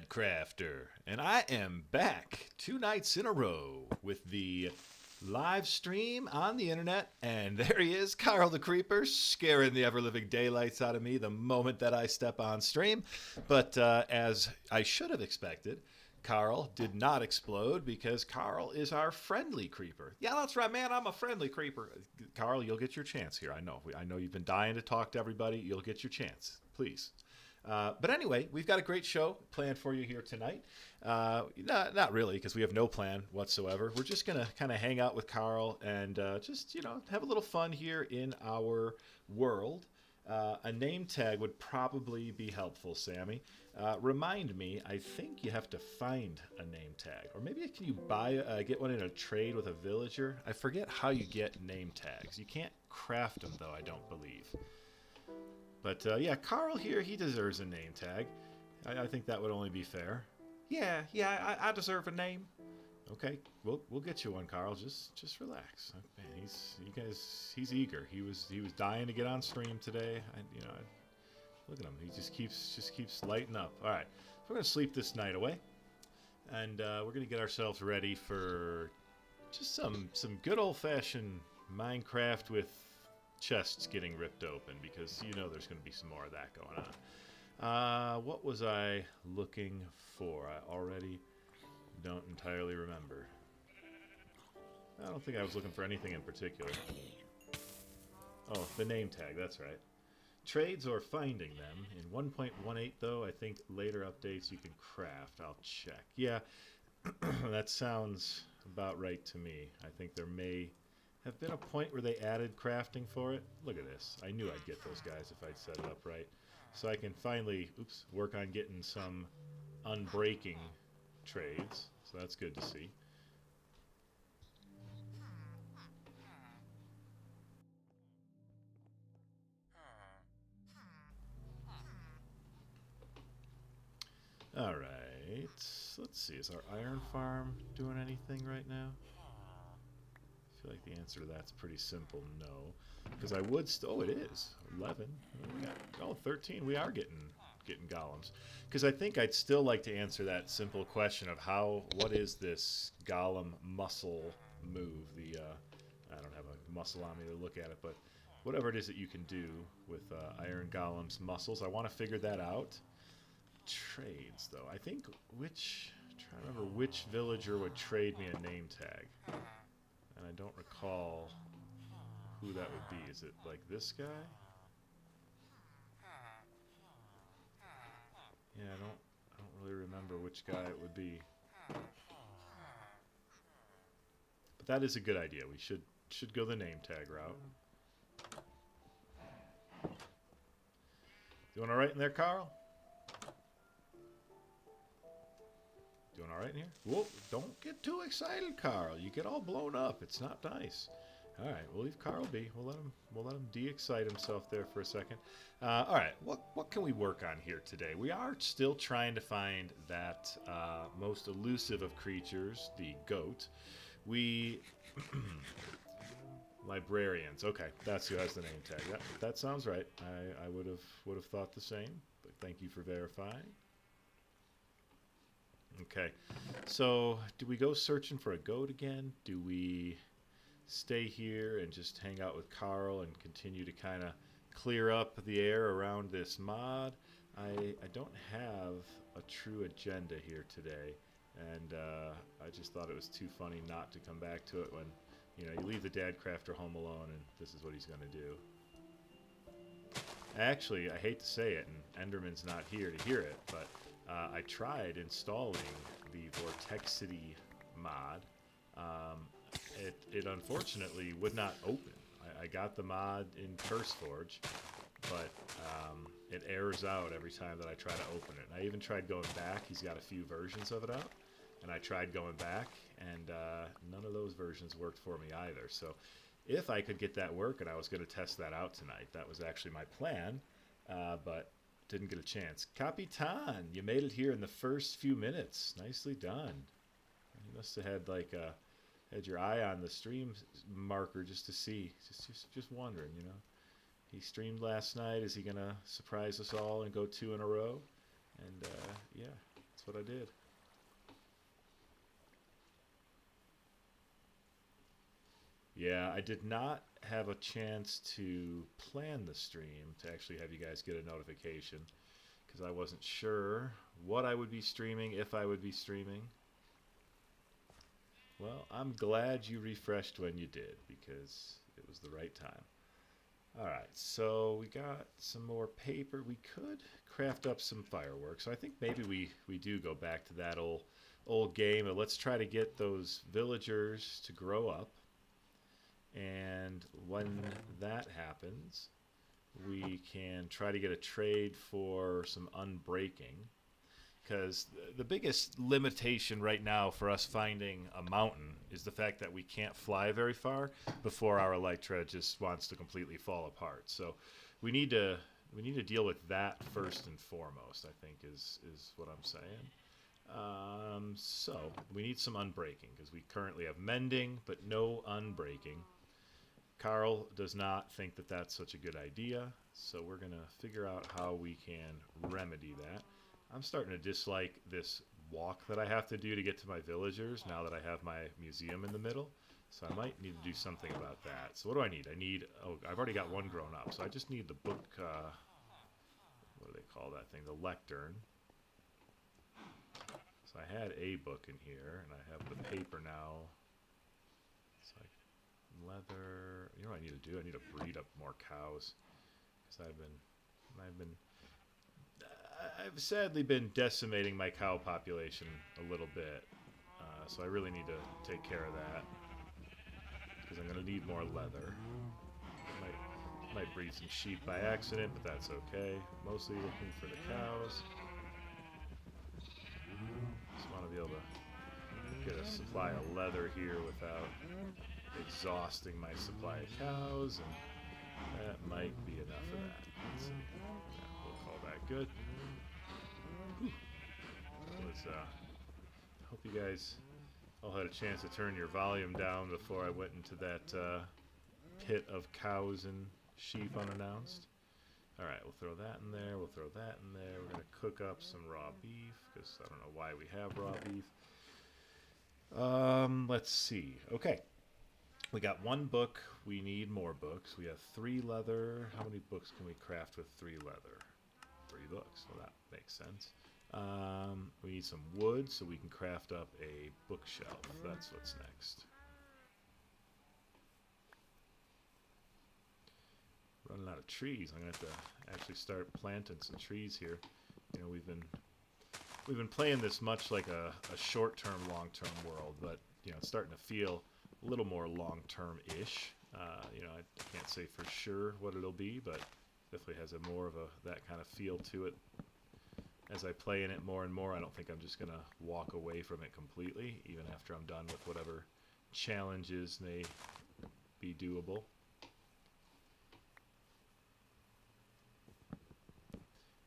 Dadcrafter, and I am back 2 nights in a row with the live stream on the internet, and there he is, Carl the Creeper, scaring the ever-living daylights out of me the moment that I step on stream. But as I should have expected, Carl did not explode because Carl is our friendly creeper. Yeah, that's right, man. I'm a friendly creeper. Carl, you'll get your chance here. I know you've been dying to talk to everybody. You'll get your chance. Please. But anyway, we've got a great show planned for you here tonight. Not really, because we have no plan whatsoever. We're just going to kind of hang out with Carl and just, have a little fun here in our world. A name tag would probably be helpful, Sammy. Remind me, I think you have to find a name tag. Or maybe can you get one in a trade with a villager? I forget how you get name tags. You can't craft them, though, I don't believe. But yeah, Carl here, he deserves a name tag. I think that would only be fair. Yeah, I deserve a name. Okay, we'll get you one, Carl. Just relax. Man, he's eager. He was dying to get on stream today. Look at him. He just keeps lighting up. All right, so we're gonna sleep this night away, and we're gonna get ourselves ready for just some good old-fashioned Minecraft with chests getting ripped open, because there's going to be some more of that going on. What was I looking for? I already don't entirely remember. I don't think I was looking for anything in particular. Oh, the name tag, that's right. Trades or finding them. In 1.18, though, I think later updates you can craft. I'll check. Yeah, that sounds about right to me. I think there may have been a point where they added crafting for it. Look at this. I knew I'd get those guys if I'd set it up right. So I can finally, work on getting some unbreaking trades. So that's good to see. Alright. Let's see. Is our iron farm doing anything right now? I feel like the answer to that's pretty simple, no. Because I would oh, it is 11. We got 13. We are getting golems. Because I think I'd still like to answer that simple question of what is this golem muscle move? I don't have a muscle on me to look at it, but whatever it is that you can do with iron golems muscles, I want to figure that out. Trades, though. I think trying to remember which villager would trade me a name tag. And I don't recall who that would be. Is it like this guy? Yeah, I don't really remember which guy it would be. But that is a good idea. We should go the name tag route. Doing all right in there, Carl? Doing all right in here? Whoa, don't get too excited, Carl. You get all blown up. It's not nice. All right, we'll leave Carl be. We'll let him de-excite himself there for a second. All right, what can we work on here today? We are still trying to find that most elusive of creatures, the goat. Librarians. Okay, that's who has the name tag. That sounds right. I would have thought the same, but thank you for verifying. Okay, so do we go searching for a goat again? Do we stay here and just hang out with Carl and continue to kind of clear up the air around this mod? I don't have a true agenda here today, and I just thought it was too funny not to come back to it when, you leave the Dadcrafter home alone and this is what he's going to do. Actually, I hate to say it, and Enderman's not here to hear it, but I tried installing the Vortexity mod. It unfortunately would not open. I got the mod in CurseForge, but it errors out every time that I try to open it. And I even tried going back. He's got a few versions of it out, and I tried going back, and none of those versions worked for me either. So if I could get that working, I was going to test that out tonight. That was actually my plan, but didn't get a chance. Capitan, you made it here in the first few minutes. Nicely done. You must have had had your eye on the stream marker just to see. Just wondering, He streamed last night. Is he gonna surprise us all and go 2 in a row? And yeah, it's That's what I did. Yeah, I did not have a chance to plan the stream to actually have you guys get a notification because I wasn't sure what I would be streaming, if I would be streaming. Well, I'm glad you refreshed when you did because it was the right time. Alright, so we got some more paper. We could craft up some fireworks. So I think maybe we do go back to that old game of let's try to get those villagers to grow up. And when that happens, we can try to get a trade for some unbreaking. Because the biggest limitation right now for us finding a mountain is the fact that we can't fly very far before our elytra just wants to completely fall apart. So we need to deal with that first and foremost, I think is what I'm saying. So we need some unbreaking because we currently have mending but no unbreaking. Carl does not think that that's such a good idea, so we're going to figure out how we can remedy that. I'm starting to dislike this walk that I have to do to get to my villagers now that I have my museum in the middle. So I might need to do something about that. So what do I need? I need, oh, I've already got one grown up. So I just need the book, what do they call that thing? The lectern. So I had a book in here, and I have the paper now. It's like leather. You know what I need to do? I need to breed up more cows. Because I've sadly been decimating my cow population a little bit, so I really need to take care of that because I'm going to need more leather. Might breed some sheep by accident, but that's okay. Mostly looking for the cows. Just want to be able to get a supply of leather here without exhausting my supply of cows, and that might be enough of that. Let's see. Yeah, we'll call that good. Hope you guys all had a chance to turn your volume down before I went into that pit of cows and sheep unannounced. Alright, we'll throw that in there, we'll throw that in there. We're going to cook up some raw beef, because I don't know why we have raw beef. Let's see. Okay. We got one book. We need more books. We have 3 leather. How many books can we craft with 3 leather? 3 books. Well, that makes sense. We need some wood so we can craft up a bookshelf. That's what's next. Running out of trees. I'm gonna have to actually start planting some trees here. You know, we've been playing this much like a short-term, long-term world, but you know, it's starting to feel a little more long-term-ish. You know, I can't say for sure what it'll be, but definitely has a more of that kind of feel to it. As I play in it more and more, I don't think I'm just gonna walk away from it completely, even after I'm done with whatever challenges may be doable.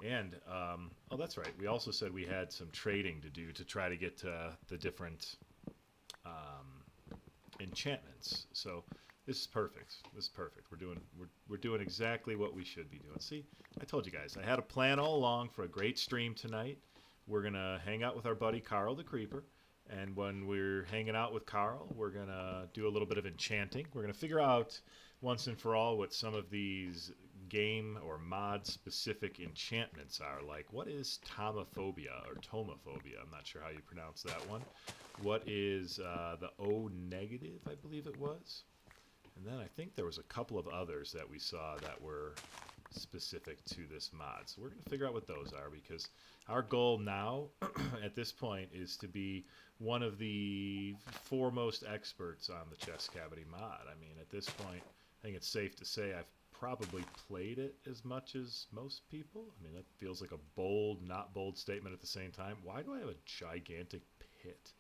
And, oh, that's right. We also said we had some trading to do to try to get the different enchantments. So this is perfect. This is perfect. We're doing exactly what we should be doing. See, I told you guys. I had a plan all along for a great stream tonight. We're gonna hang out with our buddy Carl the Creeper, and when we're hanging out with Carl, we're gonna do a little bit of enchanting. We're gonna figure out once and for all what some of these game or mod specific enchantments are. Like, what is tomophobia or tomophobia? I'm not sure how you pronounce that one. What is the O negative, I believe it was. And then I think there was a couple of others that we saw that were specific to this mod. So we're going to figure out what those are, because our goal now at this point is to be one of the foremost experts on the chest cavity mod. I mean, at this point, I think it's safe to say I've probably played it as much as most people. I mean, that feels like a bold, not bold statement at the same time. Why do I have a gigantic pit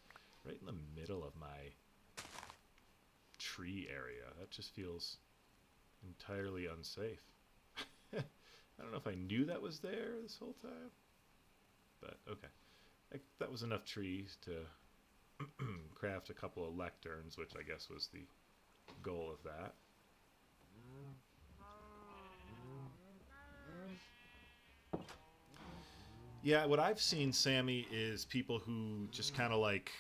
right in the middle of my tree area? That just feels entirely unsafe. I don't know if I knew that was there this whole time, but okay. That was enough trees to craft a couple of lecterns, which I guess was the goal of that. Yeah, what I've seen, Sammy, is people who just kind of like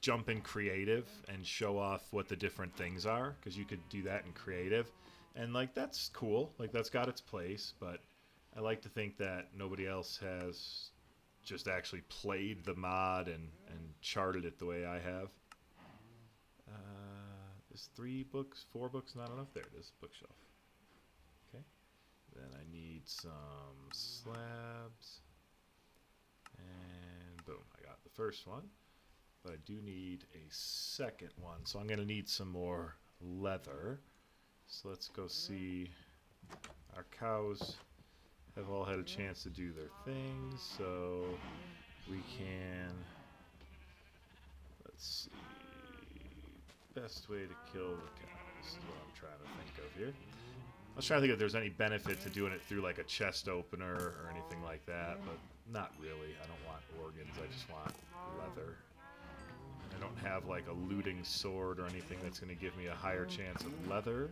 jump in creative and show off what the different things are, because you could do that in creative, and like that's cool, like that's got its place. But I like to think that nobody else has just actually played the mod and charted it the way I have. Is 4 books not enough? There it is, bookshelf. Okay, then I need some slabs, and boom, I got the first one. But I do need a second one, so I'm going to need some more leather. So let's go see. Our cows have all had a chance to do their things, so we can, let's see, best way to kill the cows is what I'm trying to think of here. I was trying to think if there's any benefit to doing it through like a chest opener or anything like that, but not really. I don't want organs, I just want leather. I don't have like a looting sword or anything that's going to give me a higher chance of leather.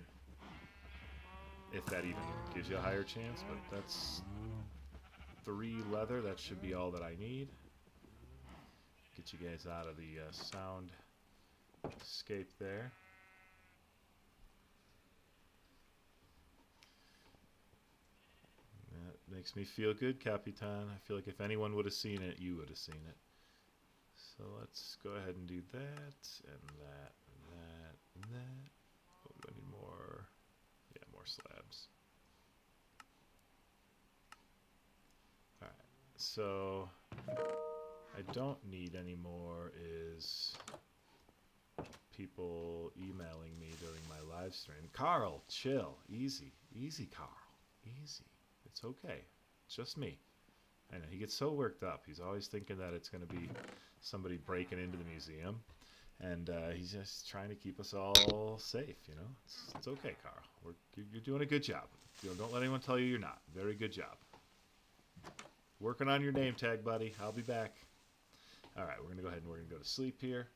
If that even gives you a higher chance, but that's 3 leather. That should be all that I need. Get you guys out of the sound escape there. That makes me feel good, Capitan. I feel like if anyone would have seen it, you would have seen it. So let's go ahead and do that, and that, and that, and that. Oh, do I need more? Yeah, more slabs. Alright, so I don't need any more is people emailing me during my live stream. Carl, chill, easy, easy, Carl, easy. It's okay, it's just me. I know, he gets so worked up. He's always thinking that it's going to be somebody breaking into the museum. And he's just trying to keep us all safe, you know? It's okay, Carl. You're doing a good job. You know, don't let anyone tell you you're not. Very good job. Working on your name tag, buddy. I'll be back. All right, we're going to go ahead and we're going to go to sleep here.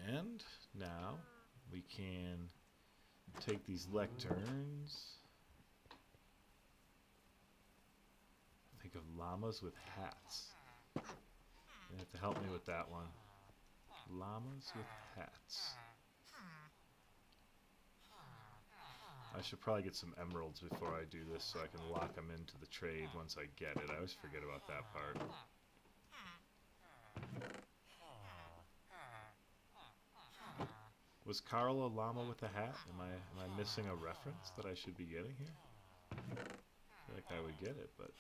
And now we can take these lecterns. Think of llamas with hats. You have to help me with that one. Llamas with hats. I should probably get some emeralds before I do this so I can lock them into the trade once I get it. I always forget about that part. Was Carl a llama with a hat? Am I missing a reference that I should be getting here? I feel like I would get it, but...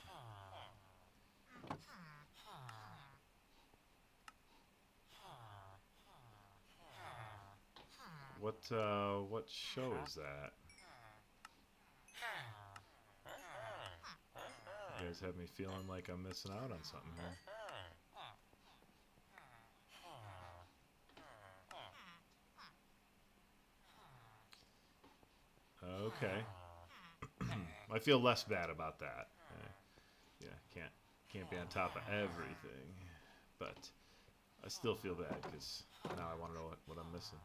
What show is that? You guys have me feeling like I'm missing out on something here. Okay. I feel less bad about that. Yeah, can't be on top of everything, but I still feel bad because now I want to know what I'm missing.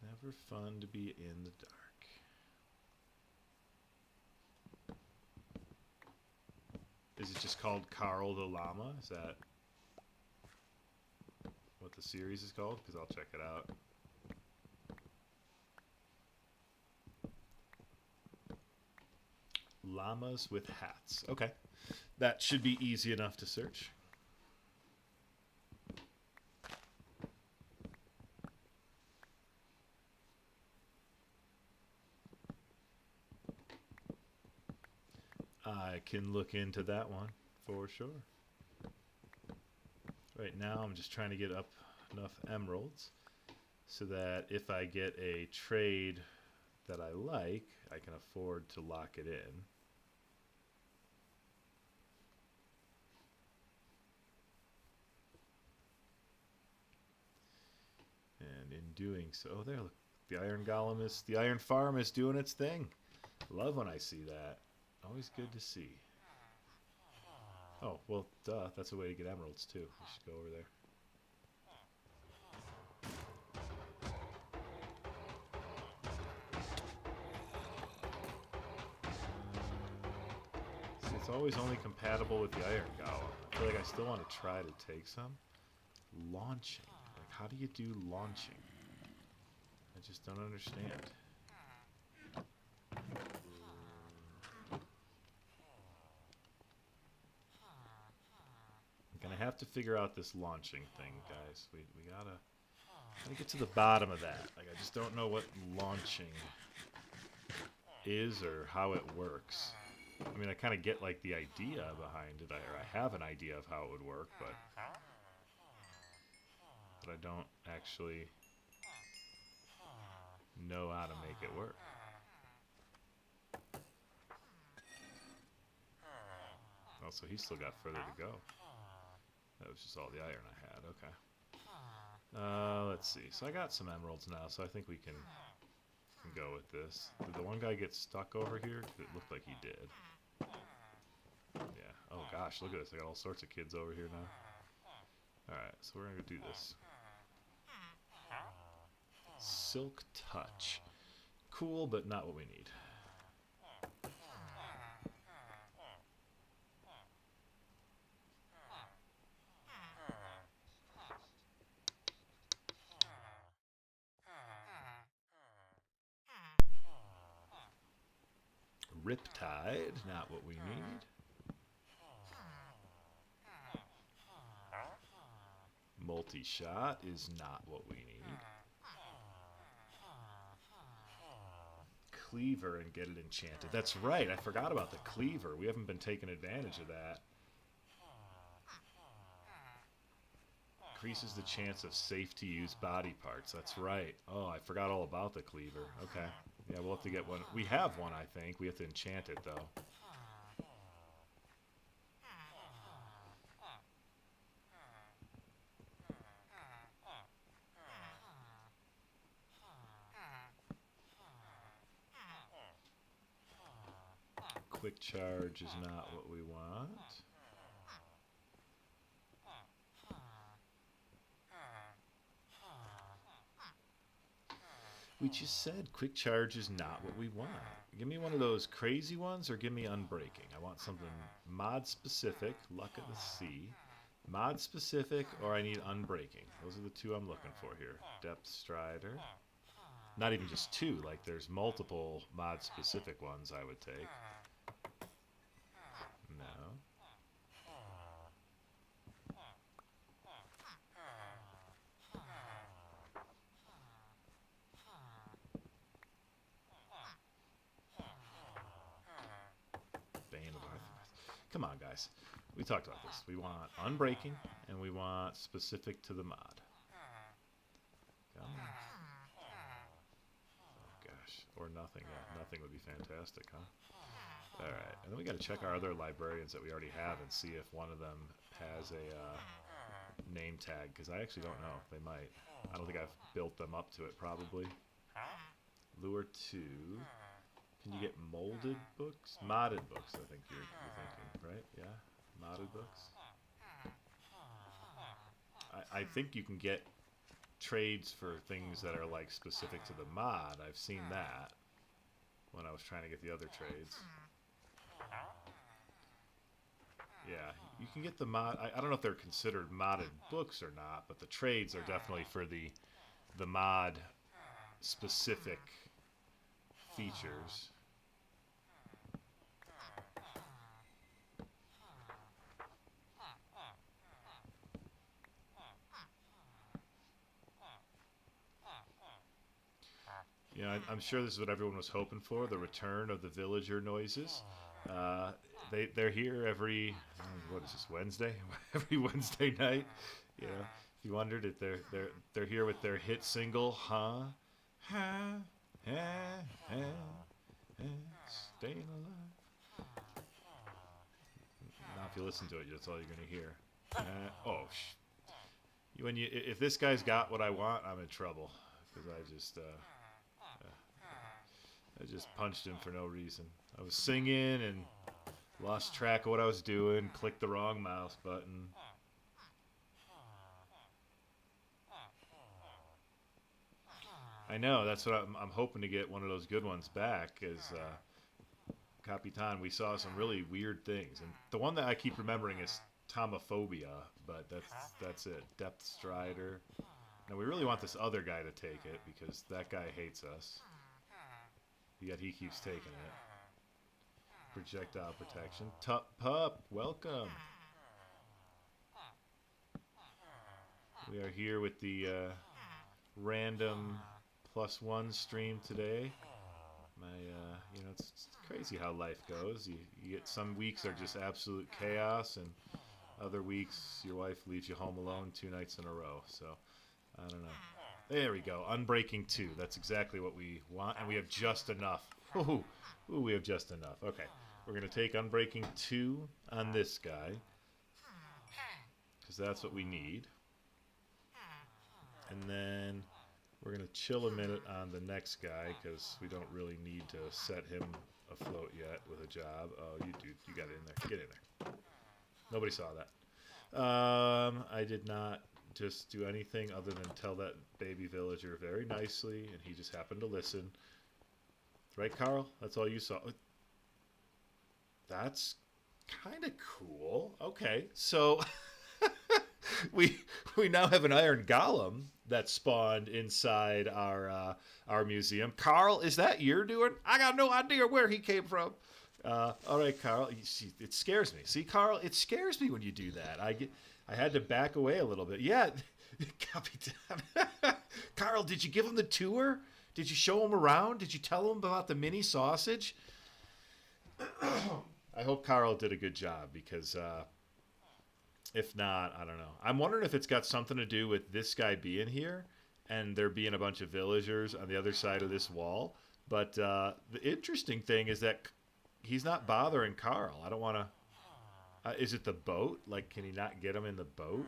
Never fun to be in the dark. Is it just called Carl the Llama? Is that what the series is called? Because I'll check it out. Llamas with hats. Okay. That should be easy enough to search. I can look into that one for sure. Right now I'm just trying to get up enough emeralds so that if I get a trade that I like, I can afford to lock it in. And in doing so, oh there, look, the iron farm is doing its thing. Love when I see that. Always good to see. Oh, well, duh, that's a way to get emeralds too. We should go over there. it's always only compatible with the iron golem. I feel like I still want to try to take some. Launching. Like, how do you do launching? I just don't understand. I'm gonna have to figure out this launching thing, guys. We gotta get to the bottom of that. Like, I just don't know what launching is or how it works. I mean, I kind of get like the idea behind it, or I have an idea of how it would work, but I don't actually know how to make it work. Oh, so he's still got further to go. That was just all the iron I had. Okay. Let's see. So I got some emeralds now, so I think we can go with this. Did the one guy get stuck over here? 'Cause it looked like he did. Yeah. Oh gosh, look at this. I got all sorts of kids over here now. Alright, so we're going to do this. Silk Touch. Cool, but not what we need. Riptide, not what we need. Multi-shot is not what we need. Cleaver and get it enchanted. That's right, I forgot about the cleaver. We haven't been taking advantage of that. Increases the chance of safe to use body parts. That's right. Oh, I forgot all about the cleaver. Okay. Yeah, we'll have to get one. We have one, I think. We have to enchant it, though. Quick charge is not what we want. We just said quick charge is not what we want. Give me one of those crazy ones or give me unbreaking. I want something mod specific, luck of the sea. Mod specific or I need unbreaking. Those are the two I'm looking for here. Depth Strider. Not even just two, like there's multiple mod specific ones I would take. No. Come on, guys. We talked about this. We want unbreaking, and we want specific to the mod. Come on. Oh, gosh. Or nothing. Yeah, nothing would be fantastic, huh? Alright. And then we got to check our other librarians that we already have and see if one of them has a name tag, because I actually don't know. They might. I don't think I've built them up to it, probably. Lure 2. Can you get molded books? Modded books, I think you're thinking, right? Yeah? Modded books? I think you can get trades for things that are like specific to the mod. I've seen that when I was trying to get the other trades. Yeah, you can get the mod. I don't know if they're considered modded books or not, but the trades are definitely for the mod specific features. You know, I'm sure this is what everyone was hoping for, the return of the villager noises. They're here every, what is this, Wednesday? Every Wednesday night. You know, if you wondered if they're here with their hit single, huh? Staying alive. Now if you listen to it, that's all you're gonna hear. If this guy's got what I want, I'm in trouble because I just punched him for no reason. I was singing and lost track of what I was doing, clicked the wrong mouse button. I know, that's what I'm hoping to get one of those good ones back, is, you know, if you wondered if they're here every Wednesday night. You know, if you wondered if they're here with their hit single, huh? Staying alive. I know, that's what I'm hoping to get one of those good ones back, is, Capitan, we saw some really weird things. And the one that I keep remembering is Tomophobia, but that's it. Depth Strider. Now we really want this other guy to take it because that guy hates us. Yet he keeps taking it. Projectile protection. Pup, welcome. We are here with the random +1 stream today. You know, it's crazy how life goes. You get some weeks are just absolute chaos, and other weeks your wife leaves you home alone 2 nights in a row. So, I don't know. There we go. Unbreaking 2. That's exactly what we want, and we have just enough. Ooh, we have just enough. Okay, we're going to take Unbreaking 2 on this guy, because that's what we need. And then we're going to chill a minute on the next guy, because we don't really need to set him afloat yet with a job. Oh, you got it in there. Get in there. Nobody saw that. I did not just do anything other than tell that baby villager very nicely, and he just happened to listen. Right, Carl? That's all you saw. That's kind of cool. Okay, so we now have an iron golem that spawned inside our museum. Carl, is that your doing? I got no idea where he came from. All right, Carl. See, it scares me. See, Carl, it scares me when you do that. I had to back away a little bit. Yeah, Carl, did you give him the tour? Did you show him around? Did you tell him about the mini sausage? I hope Carl did a good job, because if not, I don't know. I'm wondering if it's got something to do with this guy being here and there being a bunch of villagers on the other side of this wall. But the interesting thing is that he's not bothering Carl. I don't want to... is it the boat? Like, can he not get him in the boat?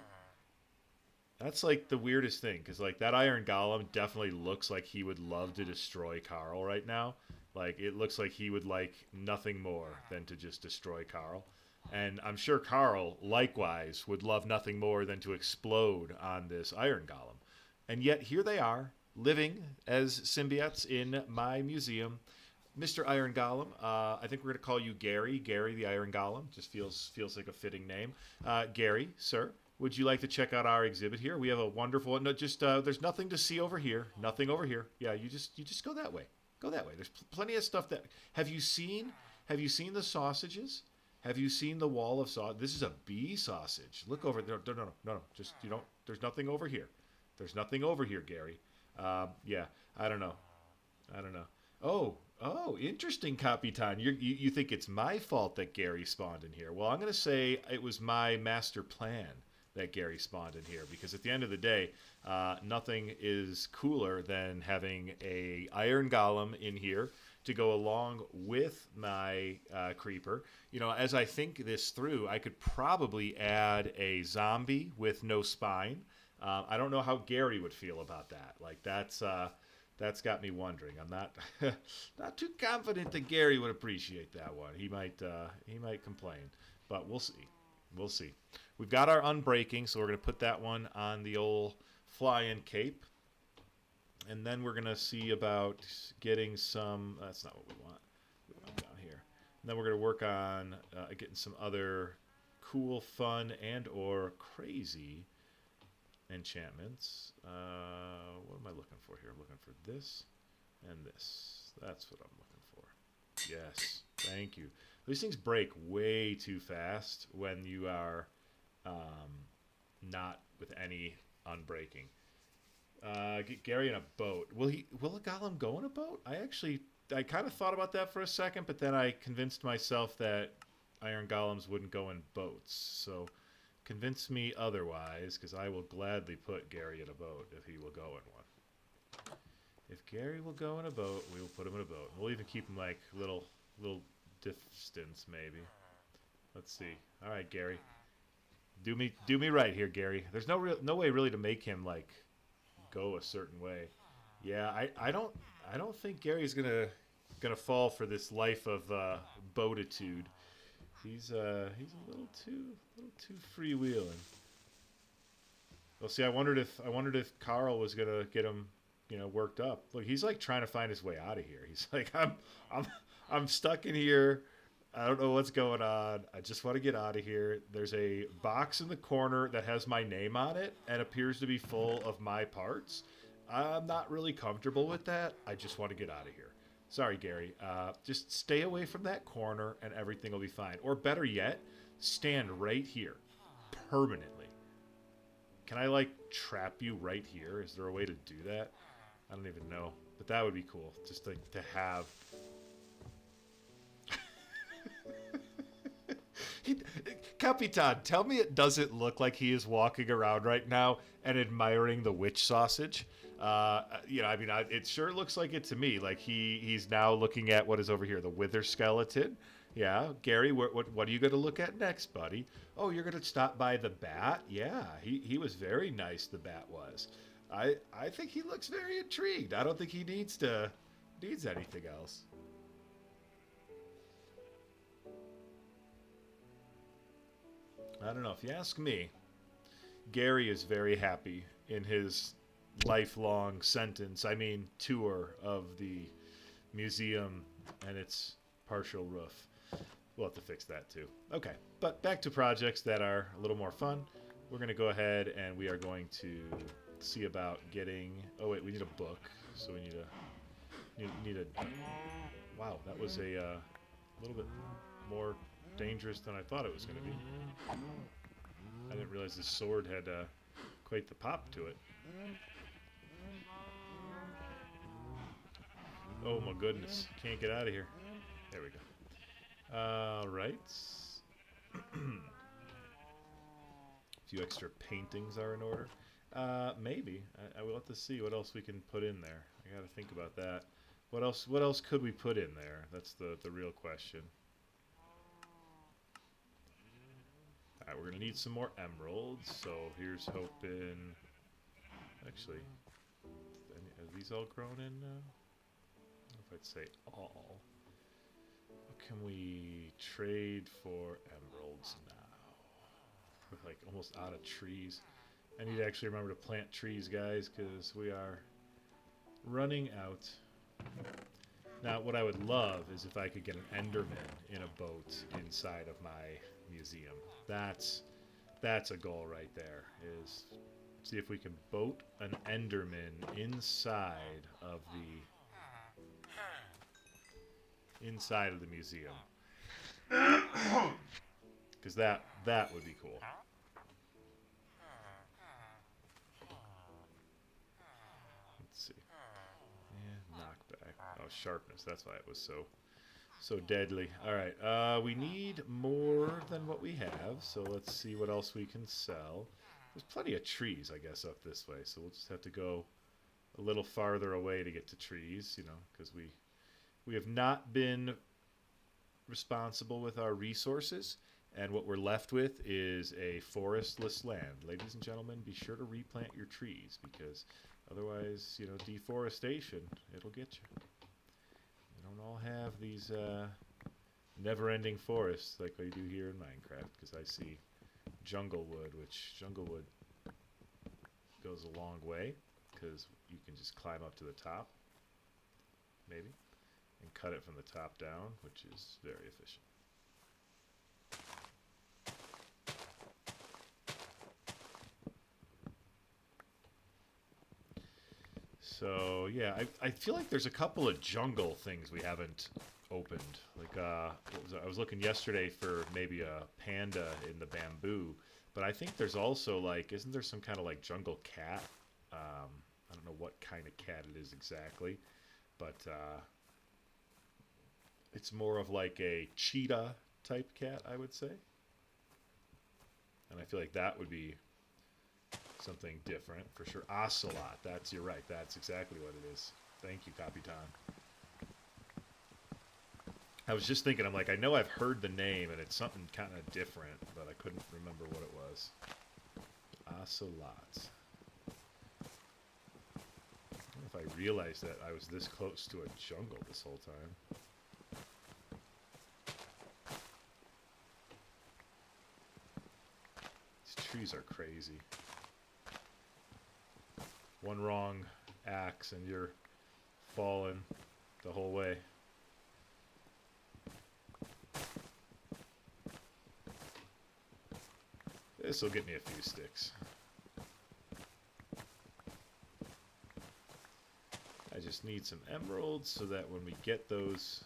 That's, like, the weirdest thing. Because, like, that iron golem definitely looks like he would love to destroy Carl right now. Like, it looks like he would like nothing more than to just destroy Carl. And I'm sure Carl, likewise, would love nothing more than to explode on this iron golem. And yet, here they are, living as symbiotes in my museum. Mr. Iron Golem, I think we're going to call you Gary. Gary the Iron Golem. Just feels like a fitting name. Gary, sir, would you like to check out our exhibit here? We have a wonderful one. No, just there's nothing to see over here. Nothing over here. Yeah, you just go that way. Go that way. There's plenty of stuff that... Have you seen the sausages? Have you seen the wall of sausage? This is a bee sausage. Look over there. No. Just, you don't... There's nothing over here. There's nothing over here, Gary. Yeah, I don't know. Oh, interesting, Capitan. You think it's my fault that Gary spawned in here. Well, I'm going to say it was my master plan that Gary spawned in here, because at the end of the day, nothing is cooler than having a iron golem in here to go along with my creeper. You know, as I think this through, I could probably add a zombie with no spine. I don't know how Gary would feel about that. Like, that's got me wondering. I'm not too confident that Gary would appreciate that one. He might complain, but we'll see. We'll see. We've got our unbreaking, so we're going to put that one on the old fly-in cape. And then we're going to see about getting some... That's not what we want. We want down here. And then we're going to work on getting some other cool, fun, and or crazy enchantments. What am I looking for here? I'm looking for this and this. That's what I'm looking for. Yes. Thank you. These things break way too fast when you are not with any unbreaking. Get Gary in a boat. Will a golem go in a boat? I kind of thought about that for a second, but then I convinced myself that iron golems wouldn't go in boats. So convince me otherwise, because I will gladly put Gary in a boat if he will go in one. If Gary will go in a boat, we will put him in a boat. We'll even keep him like little distance, maybe. Let's see. All right, Gary. Do me right here, Gary. There's no way really to make him like go a certain way. Yeah, I don't think Gary's gonna fall for this life of boatitude. He's a little too freewheeling. Well, see, I wondered if Carl was gonna get him you know, worked up. Look, he's like trying to find his way out of here. He's like, I'm stuck in here. I don't know what's going on. I just want to get out of here. There's a box in the corner that has my name on it and appears to be full of my parts. I'm not really comfortable with that. I just want to get out of here. Sorry, Gary. Just stay away from that corner and everything will be fine. Or better yet, stand right here permanently. Can I, like, trap you right here? Is there a way to do that? I don't even know. But that would be cool. Just, like, to have... Capitan, tell me it doesn't look like he is walking around right now and admiring the witch sausage. You know, I mean, it sure looks like it to me. Like he's now looking at what is over here, the wither skeleton. Yeah, Gary, what are you going to look at next, buddy? Oh, you're going to stop by the bat? Yeah, he was very nice, the bat was. I think he looks very intrigued. I don't think he needs anything else. I don't know. If you ask me, Gary is very happy in his lifelong tour of the museum and its partial roof. We'll have to fix that too. Okay, but back to projects that are a little more fun. We're going to go ahead and we are going to see about getting... Oh, wait, we need a book. So we need a... Wow, that was a little bit more dangerous than I thought it was going to be. I didn't realize this sword had quite the pop to it. Oh my goodness, can't get out of here. There we go. Alright. A few extra paintings are in order. Maybe. I will have to see what else we can put in there. I gotta think about that. What else could we put in there? That's the real question. Alright, we're going to need some more emeralds, so here's hoping... Actually, are these all grown in now? I don't know if I'd say all. What can we trade for emeralds now? We're like almost out of trees. I need to actually remember to plant trees, guys, because we are running out. Now, what I would love is if I could get an Enderman in a boat inside of my museum. That's a goal right there, is see if we can boat an Enderman inside of the museum. Because that would be cool. Let's see. Yeah, knockback. Oh, sharpness. That's why it was so deadly. Alright, we need more than what we have, so let's see what else we can sell. There's plenty of trees, I guess, up this way, so we'll just have to go a little farther away to get to trees, you know, because we have not been responsible with our resources, and what we're left with is a forestless land. Ladies and gentlemen, be sure to replant your trees, because otherwise, you know, deforestation, it'll get you. Don't all have these never-ending forests like we do here in Minecraft, because I see jungle wood, which jungle wood goes a long way, because you can just climb up to the top, maybe, and cut it from the top down, which is very efficient. So, yeah, I feel like there's a couple of jungle things we haven't opened. Like, I was looking yesterday for maybe a panda in the bamboo, but I think there's also, like, isn't there some kind of, like, jungle cat? I don't know what kind of cat it is exactly, but it's more of like a cheetah-type cat, I would say. And I feel like that would be something different for sure. Ocelot, you're right, that's exactly what it is. Thank you, Capitan. I was just thinking, I'm like, I know I've heard the name and it's something kind of different, but I couldn't remember what it was. Ocelot. I don't know if I realized that I was this close to a jungle this whole time. These trees are crazy. One wrong axe and you're falling the whole way. This will get me a few sticks. I just need some emeralds so that when we get those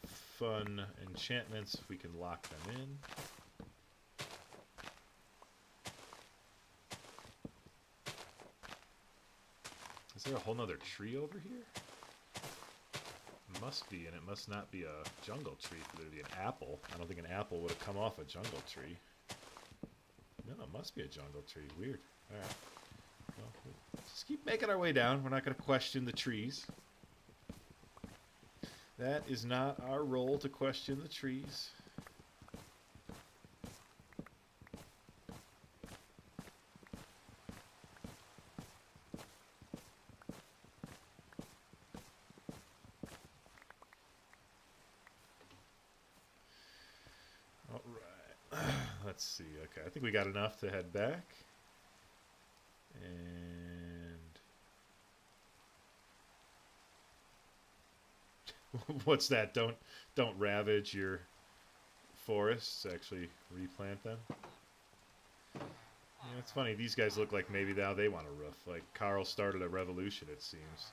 fun enchantments, we can lock them in. Is there a whole nother tree over here? It must be, and it must not be a jungle tree for there to be an apple. I don't think an apple would have come off a jungle tree. No, it must be a jungle tree. Weird. Alright. Well, we'll just keep making our way down. We're not going to question the trees. That is not our role to question the trees. Let's see. Okay, I think we got enough to head back. And what's that? Don't ravage your forests. Actually, replant them. Yeah, it's funny. These guys look like maybe now they want a roof. Like Carl started a revolution. It seems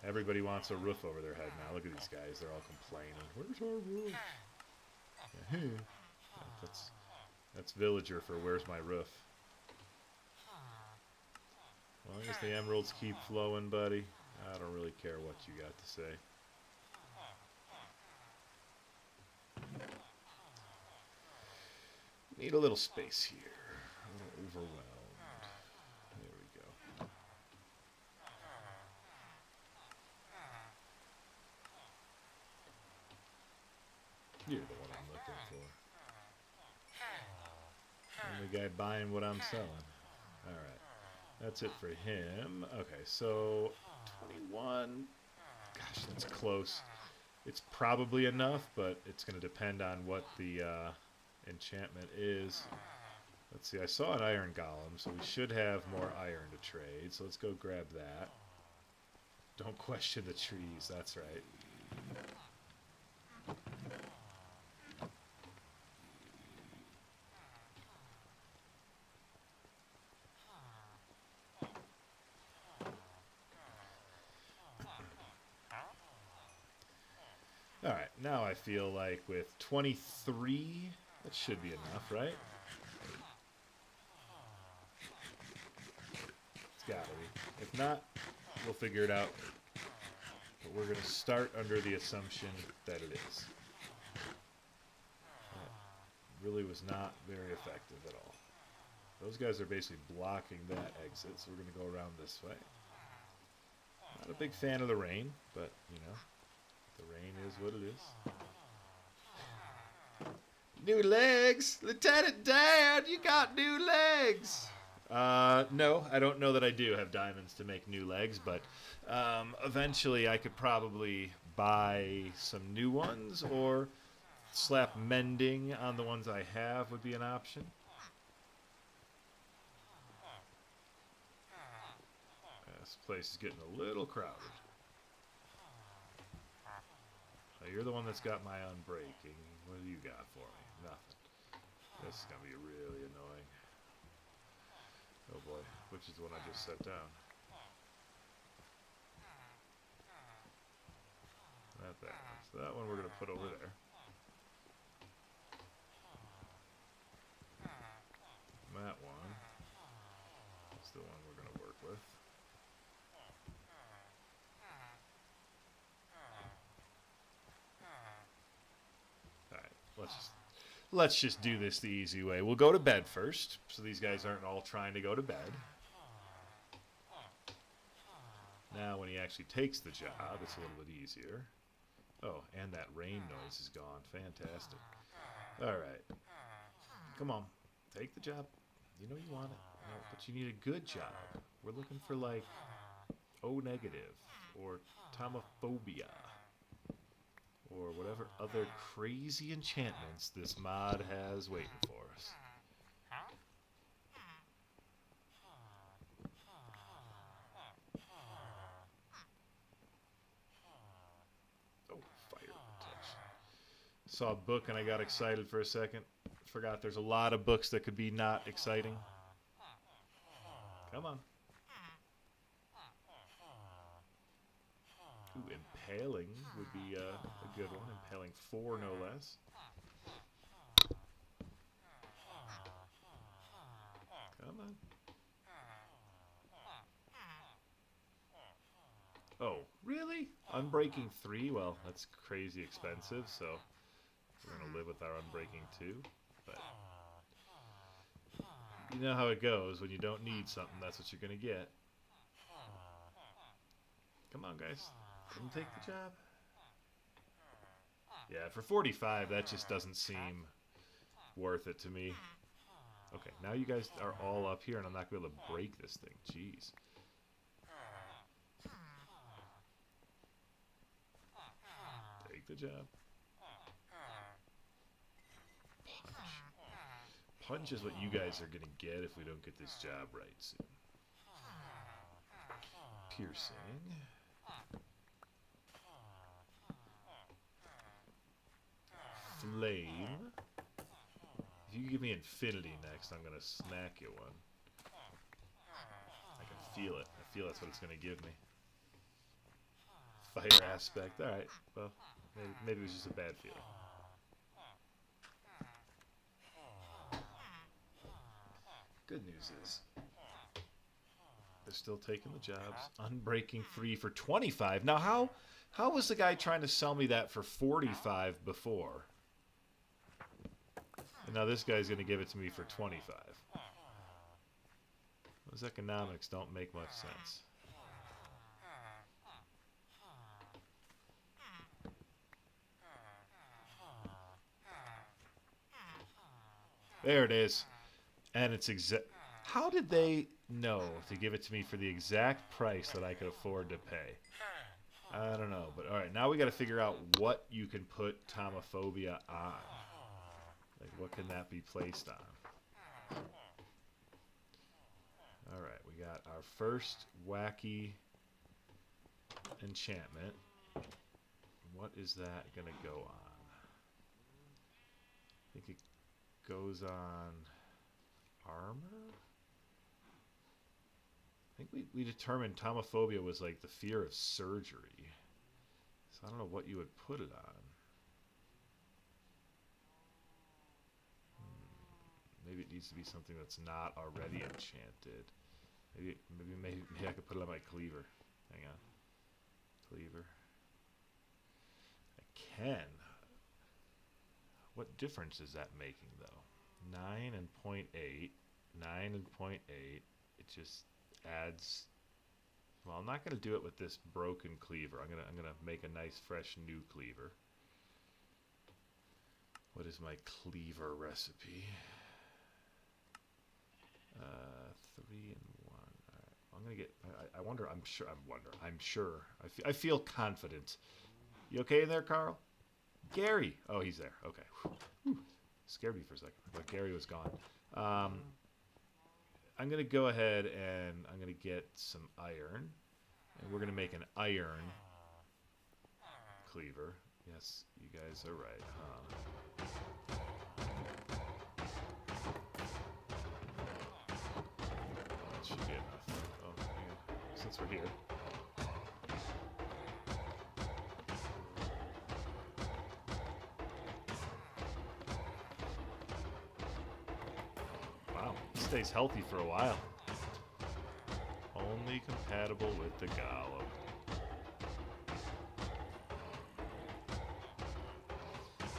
everybody wants a roof over their head now. Look at these guys. They're all complaining. Where's our roof? Yeah, that's villager for where's my roof. Well, I guess the emeralds keep flowing, buddy. I don't really care what you got to say. Need a little space here. A little overwhelmed. There we go. You're the one I'm looking for. I'm the guy buying what I'm selling. Alright. That's it for him. Okay, so 21. Gosh, that's close. It's probably enough, but it's going to depend on what the enchantment is. Let's see, I saw an iron golem, so we should have more iron to trade. So let's go grab that. Don't question the trees, that's right. Alright, now I feel like with 23, that should be enough, right? It's gotta be. If not, we'll figure it out. But we're going to start under the assumption that it is. That really was not very effective at all. Those guys are basically blocking that exit, so we're going to go around this way. Not a big fan of the rain, but, you know. The rain is what it is. New legs! Lieutenant Dan, you got new legs! No, I don't know that I do have diamonds to make new legs, but eventually I could probably buy some new ones, or slap mending on the ones I have would be an option. This place is getting a little crowded. You're the one that's got my unbreaking. What do you got for me? Nothing. This is going to be really annoying. Oh boy. Which is the one I just set down? Not that one. So that one we're going to put over there. That one is the one we're going to work with. Let's just do this the easy way. We'll go to bed first, so these guys aren't all trying to go to bed. Now, when he actually takes the job, it's a little bit easier. Oh, and that rain noise is gone. Fantastic. All right. Come on. Take the job. You know you want it. But you need a good job. We're looking for, like, O negative or tomophobia, or whatever other crazy enchantments this mod has waiting for us. Saw a book and I got excited for a second. Forgot there's a lot of books that could be not exciting. Come on. Ooh, impaling would be a good one. Impaling 4, no less. Come on. Oh, really? Unbreaking 3? Well, that's crazy expensive, so we're going to live with our unbreaking 2. But you know how it goes. When you don't need something, that's what you're going to get. Come on, guys. Let me take the job. Yeah, for 45, that just doesn't seem worth it to me. Okay, now you guys are all up here, and I'm not going to be able to break this thing. Jeez. Take the job. Punch is what you guys are going to get if we don't get this job right soon. Piercing. Flame. If you give me infinity next, I'm going to smack you one. I can feel it. I feel that's what it's going to give me. Fire aspect. Alright, well, maybe it was just a bad feeling. Good news is, they're still taking the jobs. Unbreaking 3 for 25. Now, how was the guy trying to sell me that for 45 before? And now this guy's going to give it to me for 25. Those economics don't make much sense. There it is. And it's exact. How did they know to give it to me for the exact price that I could afford to pay? I don't know. But all right, now we got to figure out what you can put tomophobia on. Like, what can that be placed on? All right, we got our first wacky enchantment. What is that going to go on? I think it goes on armor? I think we determined tomophobia was like the fear of surgery. So I don't know what you would put it on. Maybe it needs to be something that's not already enchanted. Maybe I could put it on my cleaver. Hang on. Cleaver. I can. What difference is that making, though? 9 and 0.8. 9 and 0.8. It just adds. Well, I'm not going to do it with this broken cleaver. I'm gonna make a nice, fresh, new cleaver. What is my cleaver recipe? 3 and 1. All right. I'm gonna get. I wonder. I'm sure. I'm sure. I feel confident. You okay in there, Carl? Gary. Oh, he's there. Okay. Whew. Scared me for a second. I thought Gary was gone. I'm gonna go ahead and I'm gonna get some iron, and we're gonna make an iron cleaver. Yes, you guys are right. That should be enough. Oh, yeah. Since we're here. Wow, it stays healthy for a while. Only compatible with the golem.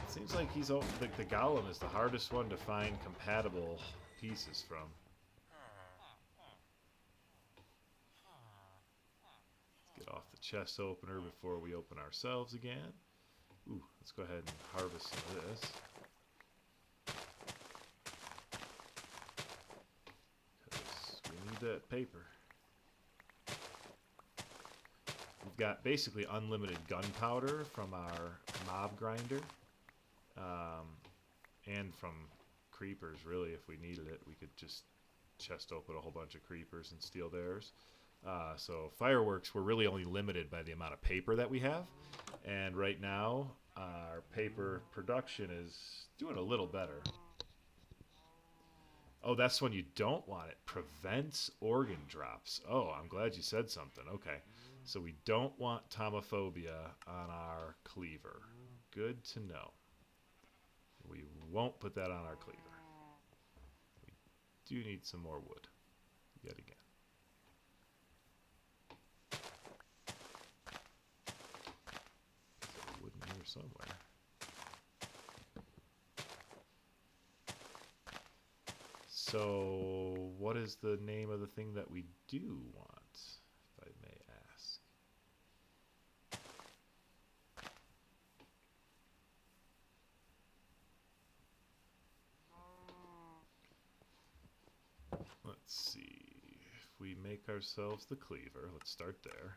Seems like he's the golem is the hardest one to find compatible pieces from. Let's get off the chest opener before we open ourselves again. Ooh, let's go ahead and harvest some of this. Because we need that paper. We've got basically unlimited gunpowder from our mob grinder. And from creepers, really, if we needed it. We could just chest open a whole bunch of creepers and steal theirs. So fireworks, we're really only limited by the amount of paper that we have. And right now, our paper production is doing a little better. Oh, that's when you don't want it. Prevents organ drops. Oh, I'm glad you said something. Okay. So we don't want tomophobia on our cleaver. Good to know. We won't put that on our cleaver. We do need some more wood. Yet again. There's wood in here somewhere. So, what is the name of the thing that we do want, if I may ask? Let's see. If we make ourselves the cleaver, let's start there.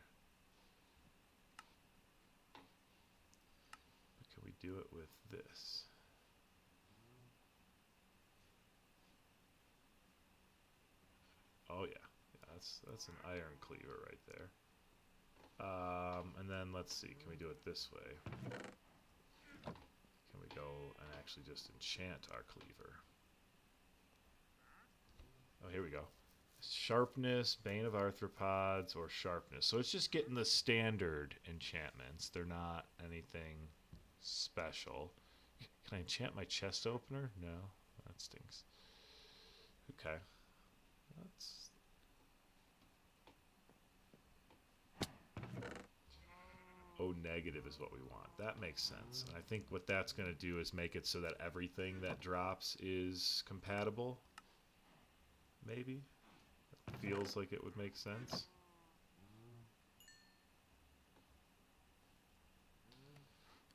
But can we do it with this? Oh yeah, that's an iron cleaver right there. And then let's see, can we do it this way? Can we go and actually just enchant our cleaver? Oh, here we go. Sharpness, Bane of Arthropods, or Sharpness. So it's just getting the standard enchantments. They're not anything special. Can I enchant my chest opener? No, that stinks. Okay. That's... O negative is what we want. That makes sense. And I think what that's going to do is make it so that everything that drops is compatible. Maybe? It feels like it would make sense.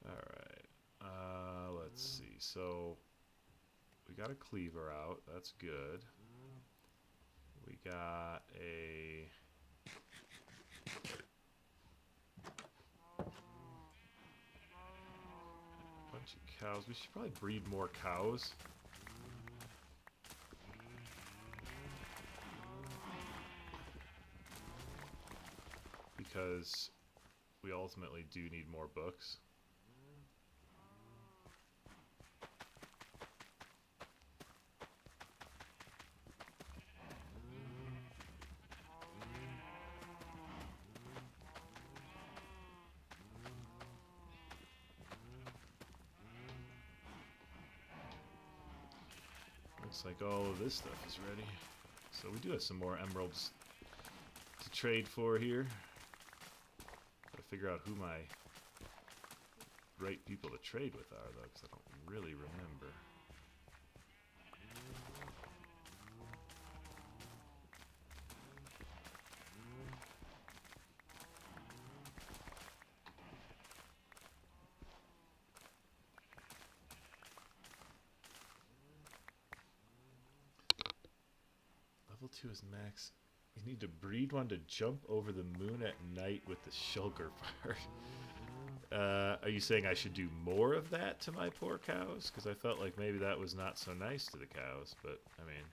Alright. Let's see. So, we got a cleaver out. That's good. We got a... bunch of cows. We should probably breed more cows. Because we ultimately do need more books. Looks like all of this stuff is ready. So we do have some more emeralds to trade for here. Gotta figure out who my right people to trade with are, though, because I don't really remember. Level 2 is max. You need to breed one to jump over the moon at night with the shulker part. Are you saying I should do more of that to my poor cows? Because I felt like maybe that was not so nice to the cows. But, I mean,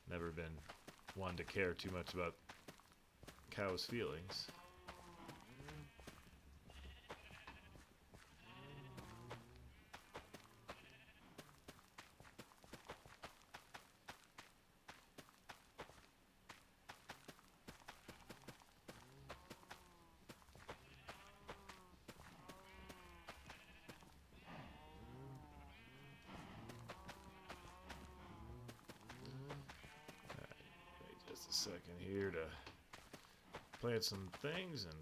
never been one to care too much about cows' feelings. Second here to plant some things, and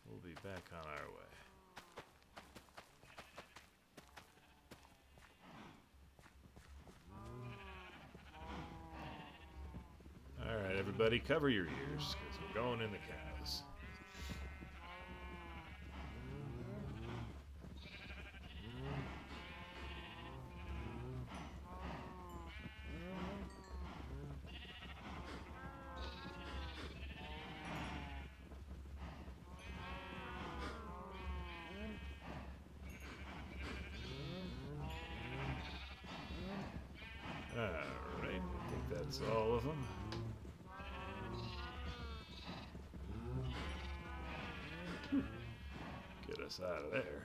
we'll be back on our way. Alright, everybody, cover your ears, because we're going in the cows. Alright, I think that's all of them. Get us out of there.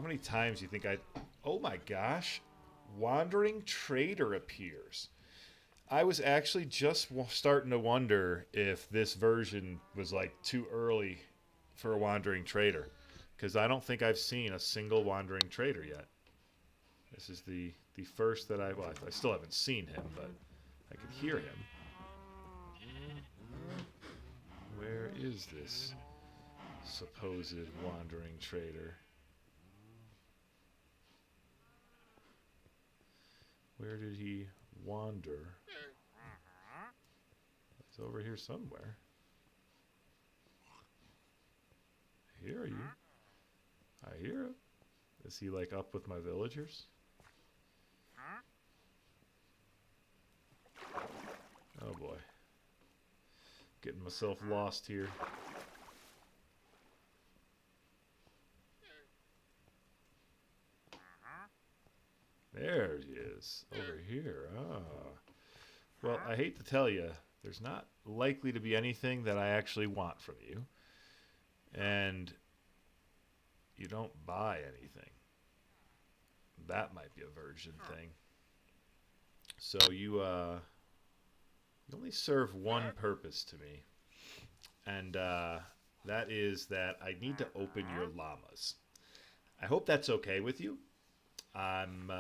many times you think I... Oh my gosh. Wandering Trader appears. I was actually just starting to wonder if this version was like too early for a Wandering Trader. Because I don't think I've seen a single Wandering Trader yet. This is the first that well, I still haven't seen him, but I can hear him. Where is this supposed Wandering Trader? Where did he wander? It's over here somewhere. I hear you. I hear him. Is he like up with my villagers? Oh boy. Getting myself lost here. There he is. Over here. Ah. Well, I hate to tell you, there's not likely to be anything that I actually want from you. And you don't buy anything. That might be a version thing. So you only serve one purpose to me. And that is that I need to open your llamas. I hope that's okay with you. I'm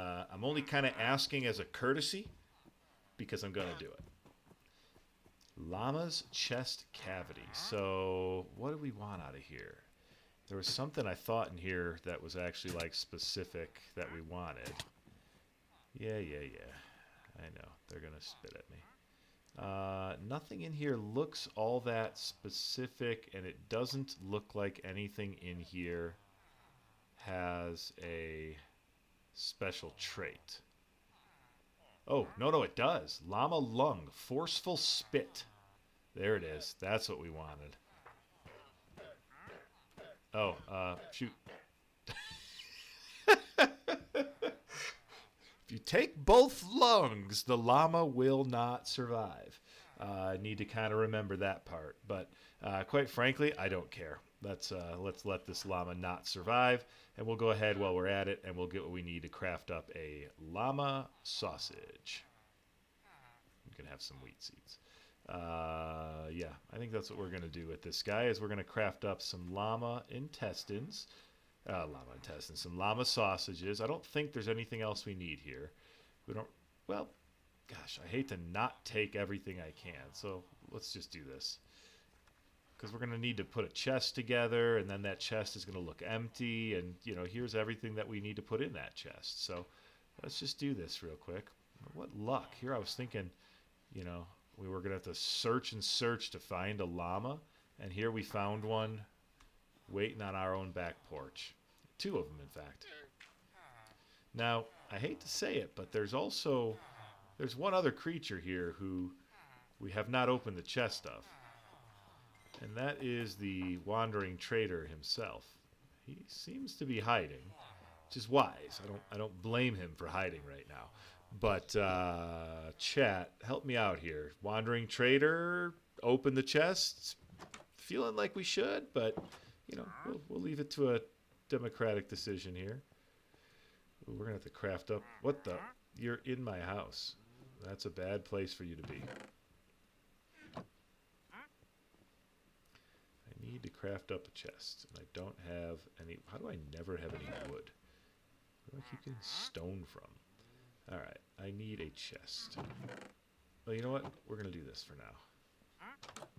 only kind of asking as a courtesy because I'm going to do it. Llama's chest cavity. So what do we want out of here? There was something I thought in here that was actually like specific that we wanted. Yeah. I know. They're going to spit at me. Nothing in here looks all that specific, and it doesn't look like anything in here has a special trait. Oh, no, it does. Llama lung, forceful spit. There it is. That's what we wanted. Oh, shoot. If you take both lungs, the llama will not survive. I need to kind of remember that part. But quite frankly, I don't care. Let's let this llama not survive, and we'll go ahead while we're at it, and we'll get what we need to craft up a llama sausage. You can have some wheat seeds. Yeah, I think that's what we're going to do with this guy, is we're going to craft up some llama intestines. Some llama sausages. I don't think there's anything else we need here. We don't, well, gosh, I hate to not take everything I can, so let's just do this. Because we're going to need to put a chest together, and then that chest is going to look empty, and, you know, here's everything that we need to put in that chest. So let's just do this real quick. What luck. Here I was thinking, you know, we were going to have to search and search to find a llama, and here we found one waiting on our own back porch. 2 of them, in fact. Now, I hate to say it, but there's one other creature here who we have not opened the chest of. And that is the Wandering Trader himself. He seems to be hiding, which is wise. I don't blame him for hiding right now. But chat, help me out here. Wandering Trader, open the chest. Feeling like we should, but you know, we'll leave it to a democratic decision here. Ooh, we're gonna have to craft up. What the? You're in my house. That's a bad place for you to be. I need to craft up a chest, and I don't have any. How do I never have any wood? Where do I keep getting stone from? All right, I need a chest. Well, you know what? We're gonna do this for now.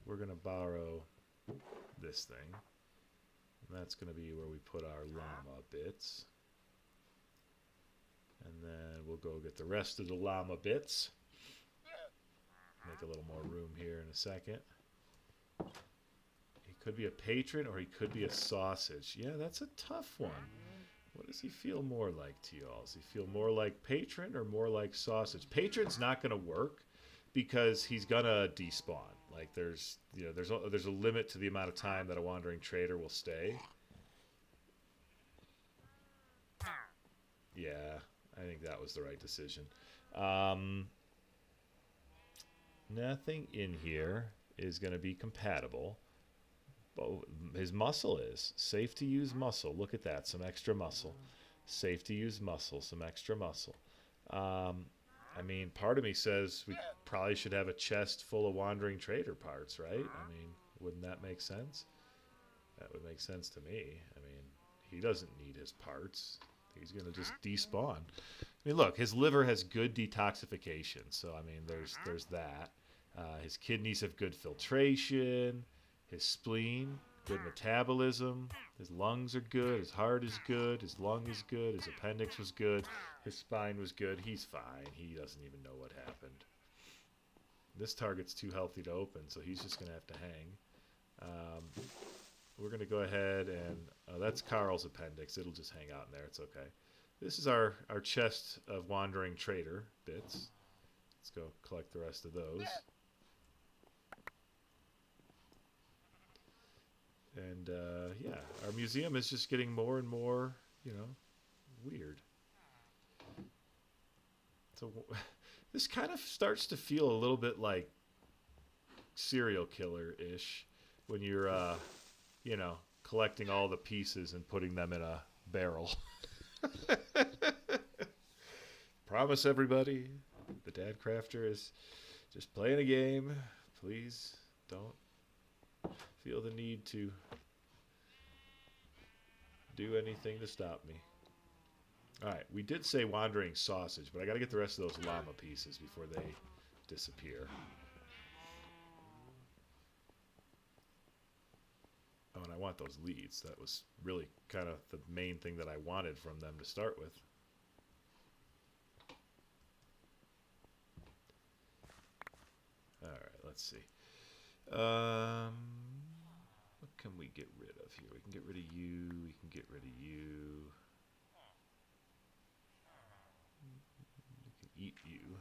We're gonna borrow this thing. And that's going to be where we put our llama bits. And then we'll go get the rest of the llama bits. Make a little more room here in a second. He could be a patron or he could be a sausage. Yeah, that's a tough one. What does he feel more like to you all? Does he feel more like patron or more like sausage? Patron's not going to work because he's going to despawn. Like there's a limit to the amount of time that a Wandering Trader will stay. Yeah, I think that was the right decision. Nothing in here is going to be compatible, Oh, his muscle is. Safe to use muscle. Look at that. Some extra muscle. Safe to use muscle. Some extra muscle. I mean, part of me says we probably should have a chest full of wandering trader parts, right? I mean, wouldn't that make sense? That would make sense to me. I mean, he doesn't need his parts. He's going to just despawn. I mean, look, his liver has good detoxification. So, I mean, there's that. His kidneys have good filtration. His spleen, good metabolism. His lungs are good. His heart is good. His lung is good. His appendix was good. His spine was good. He's fine. He doesn't even know what happened. This target's too healthy to open, so he's just going to have to hang. We're going to go ahead and... that's Carl's appendix. It'll just hang out in there. It's okay. This is our chest of wandering trader bits. Let's go collect the rest of those. And, yeah, our museum is just getting more and more, you know, weird. So this kind of starts to feel a little bit like serial killer-ish when you're, you know, collecting all the pieces and putting them in a barrel. Promise everybody, the Dadcrafter is just playing a game. Please don't feel the need to do anything to stop me. Alright, we did say wandering sausage, but I gotta get the rest of those llama pieces before they disappear. Oh, and I want those leads. That was really kind of the main thing that I wanted from them to start with. Alright, let's see. What can we get rid of here? We can get rid of you. We can get rid of you. We can eat you.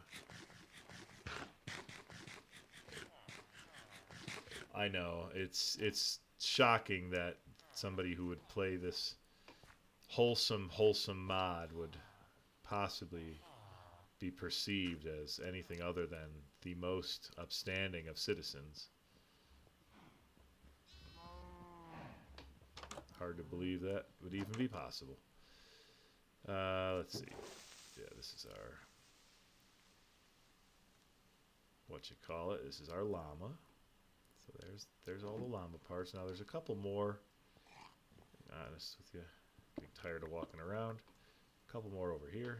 I know, it's shocking that somebody who would play this wholesome mod would possibly be perceived as anything other than the most upstanding of citizens. Hard to believe that would even be possible. Let's see. Yeah, this is our... whatchamacallit. This is our llama. So there's all the llama parts. Now there's a couple more. Being honest with you. Getting tired of walking around. A couple more over here.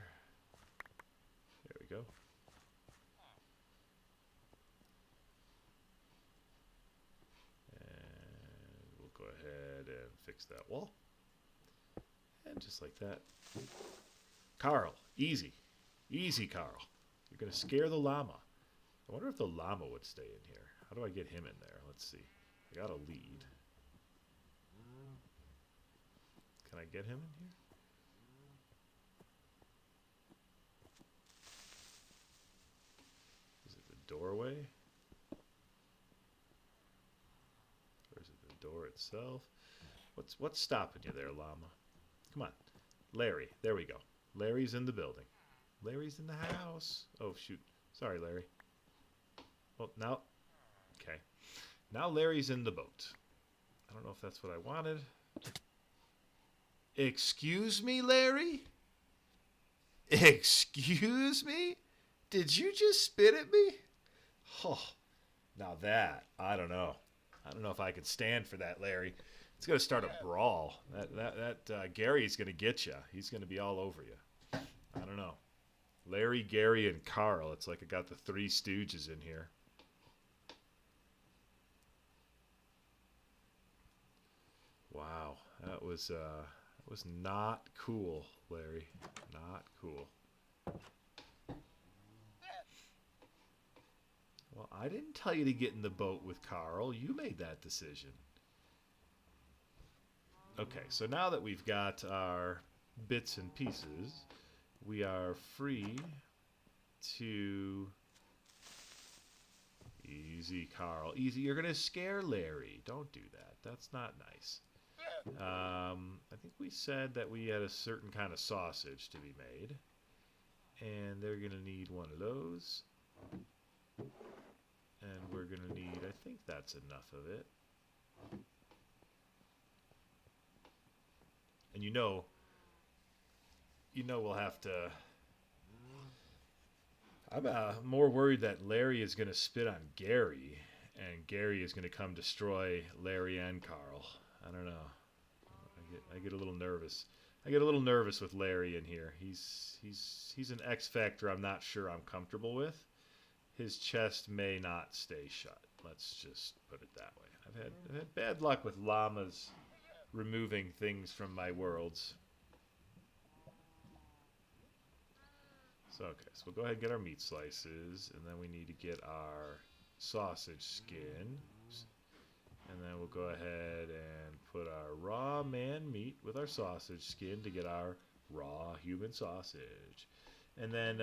There we go. And we'll go ahead and fix that wall. And just like that. Carl, easy. Easy, Carl. You're going to scare the llama. I wonder if the llama would stay in here. How do I get him in there? Let's see. I got a lead. Can I get him in here? Is it the doorway? Or is it the door itself? What's stopping you there, llama? Come on. Larry. There we go. Larry's in the building. Larry's in the house. Oh, shoot. Sorry, Larry. Well, now... okay. Now Larry's in the boat. I don't know if that's what I wanted. Excuse me, Larry? Excuse me? Did you just spit at me? Oh, now that, I don't know. I don't know if I could stand for that, Larry. It's going to start a brawl. That Gary's going to get you. He's going to be all over you. I don't know. Larry, Gary, and Carl. It's like I got the Three Stooges in here. Wow, that was not cool, Larry. Not cool. Well, I didn't tell you to get in the boat with Carl. You made that decision. Okay, so now that we've got our bits and pieces, we are free to... Easy, Carl. Easy. You're going to scare Larry. Don't do that. That's not nice. I think we said that we had a certain kind of sausage to be made. And they're going to need one of those. And we're going to need, I think that's enough of it. And you know we'll have to... I'm more worried that Larry is going to spit on Gary, and Gary is going to come destroy Larry and Carl. I don't know. I get a little nervous. I get a little nervous with Larry in here. He's an X factor I'm not sure I'm comfortable with. His chest may not stay shut. Let's just put it that way. I've had bad luck with llamas removing things from my worlds. So, okay, so we'll go ahead and get our meat slices, and then we need to get our sausage skin. And then we'll go ahead and put our raw man meat with our sausage skin to get our raw human sausage. And then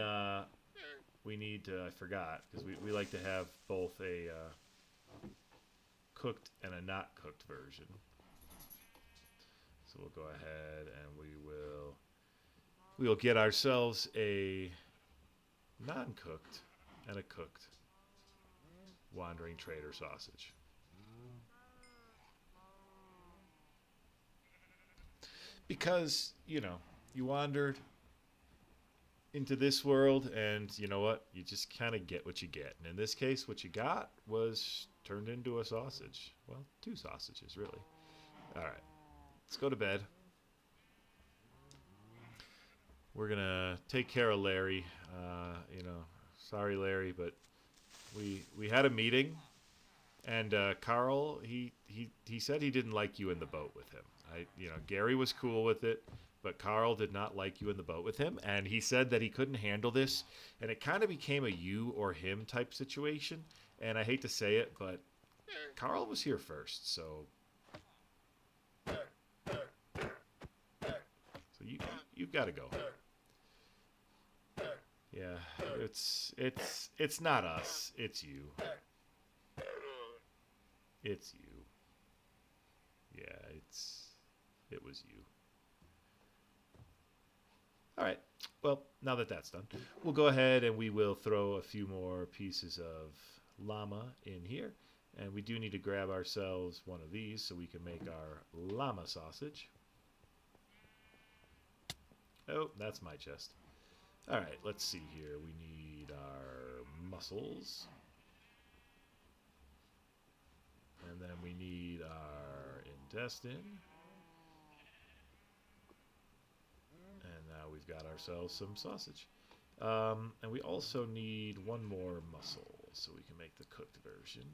we need to, I forgot, because we like to have both a cooked and a not cooked version. So we'll go ahead and we'll get ourselves a non-cooked and a cooked Wandering Trader sausage. Because, you know, you wandered into this world and you know what? You just kind of get what you get. And in this case, what you got was turned into a sausage. Well, 2 sausages, really. All right, let's go to bed. We're going to take care of Larry. You know, sorry, Larry, but we had a meeting, and Carl, he said he didn't like you in the boat with him. You know, Gary was cool with it, but Carl did not like you in the boat with him, and he said that he couldn't handle this, and it kind of became a you or him type situation, and I hate to say it, but Carl was here first, so you've got to go. Yeah, it's not us, it's you. It's you. Yeah, it was you. All right. Well, now that that's done, we'll go ahead and we will throw a few more pieces of llama in here. And we do need to grab ourselves one of these so we can make our llama sausage. Oh, that's my chest. All right, let's see here. We need our muscles. And then we need our intestine. And now we've got ourselves some sausage. And we also need one more muscle so we can make the cooked version.